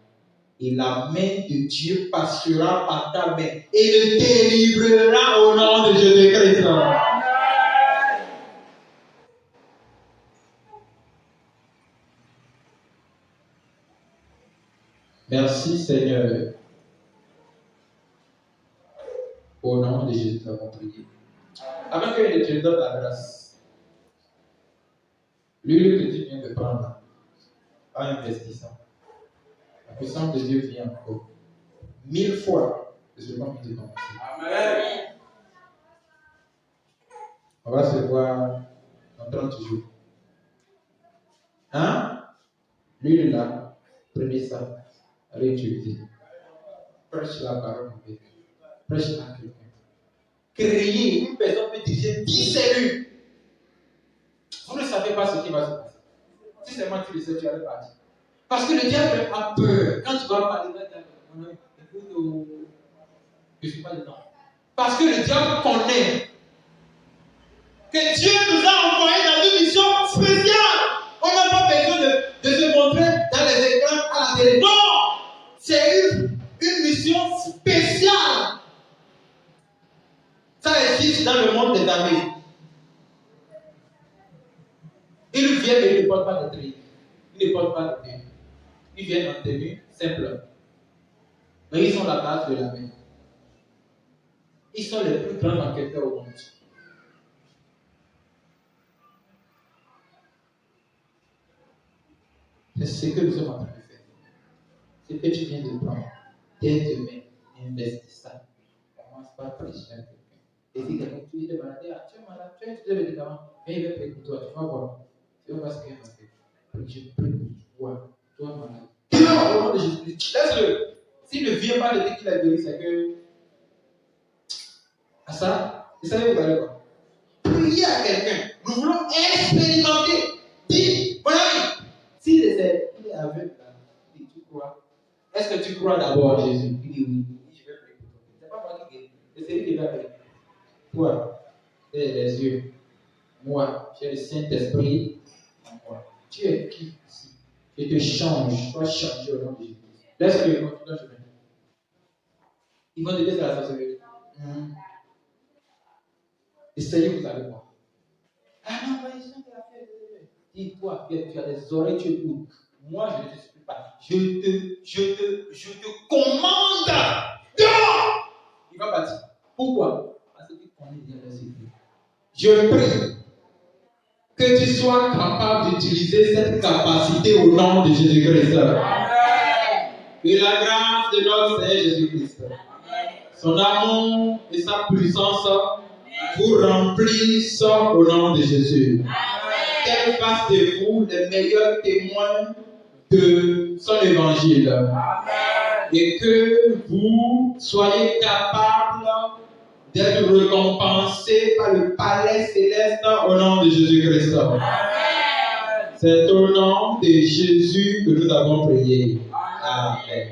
Et la main de Dieu passera par ta main et le délivrera au nom de Jésus-Christ. Merci Seigneur. Au nom de Jésus, nous avons prié. Avant que je te donne la grâce, l'huile que tu viens de prendre, en investissant, la puissance de Dieu vient encore 1000 fois de ce qu'on vient de commencer. Amen. On va se voir dans 30 jours. Hein? L'huile là, prenez ça, allez utiliser. Prêche la parole en fait. Prêche à quelqu'un. Créer une personne peut diriger 10 cellules. Vous ne savez pas ce qui va se passer. Si seulement tu le sais, tu allais partir. Parce que le diable a peur. Quand tu vas parler, je ne suis pas dedans. Parce que le diable connaît que Dieu nous a envoyés dans une mission spéciale. On n'a pas besoin de se montrer dans les écrans à la télé. Non! C'est une mission spéciale. Ça existe dans le monde des armées. Ils viennent et ils ne portent pas de tenue. Ils ne portent pas de tenue. Ils viennent en tenue simple. Mais ils sont la base de l'armée. Ils sont les plus grands enquêteurs au monde. C'est ce que nous sommes en train de faire. Ce que tu viens de prendre, dès demain, investis ça. Commence par prêcher à quelqu'un. Et si quelqu'un tu es malade, tu es malade, tu as utilisé le médicament, mais il va prier pour toi, tu vas voir. Tu vas voir ce qu'il va faire. Je prie pour toi, toi malade. Non, au nom de Jésus-Christ, laisse-le. S'il ne vient pas de dire qu'il a guéri, c'est que. À ça, vous savez, vous allez voir. Priez à quelqu'un. Nous voulons expérimenter. Dis, voilà. S'il est aveugle, il dit, tu crois? Est-ce que tu crois d'abord en Jésus? Il dit oui. Il dit, je vais prier pour toi. Ce n'est pas moi qui guéris. C'est lui qui va prier. Toi, tu as les yeux. Moi, j'ai le Saint-Esprit en moi. Tu es qui ici? Je te change. Sois changé au nom de Jésus. Laisse-le continuer le chemin. Ils vont te dire c'est la sorcellerie. Essayez, vous allez voir. Ah non, pas ici, tu as fait. Dis-toi, tu as des oreilles, tu écoutes. Moi, je ne te suis pas. Je te commande. Dehors! Il va partir. Pourquoi? Parce qu'il connaît bien les écrits. Je prie Que tu sois capable d'utiliser cette capacité au nom de Jésus-Christ. Que la grâce de notre Seigneur Jésus-Christ, son amour et sa puissance vous remplissent au nom de Jésus. Qu'elle fasse de vous les meilleurs témoins de son évangile. Et que vous soyez capables d'être récompensés par le palais céleste au nom de Jésus-Christ. C'est au nom de Jésus que nous avons prié. Amen.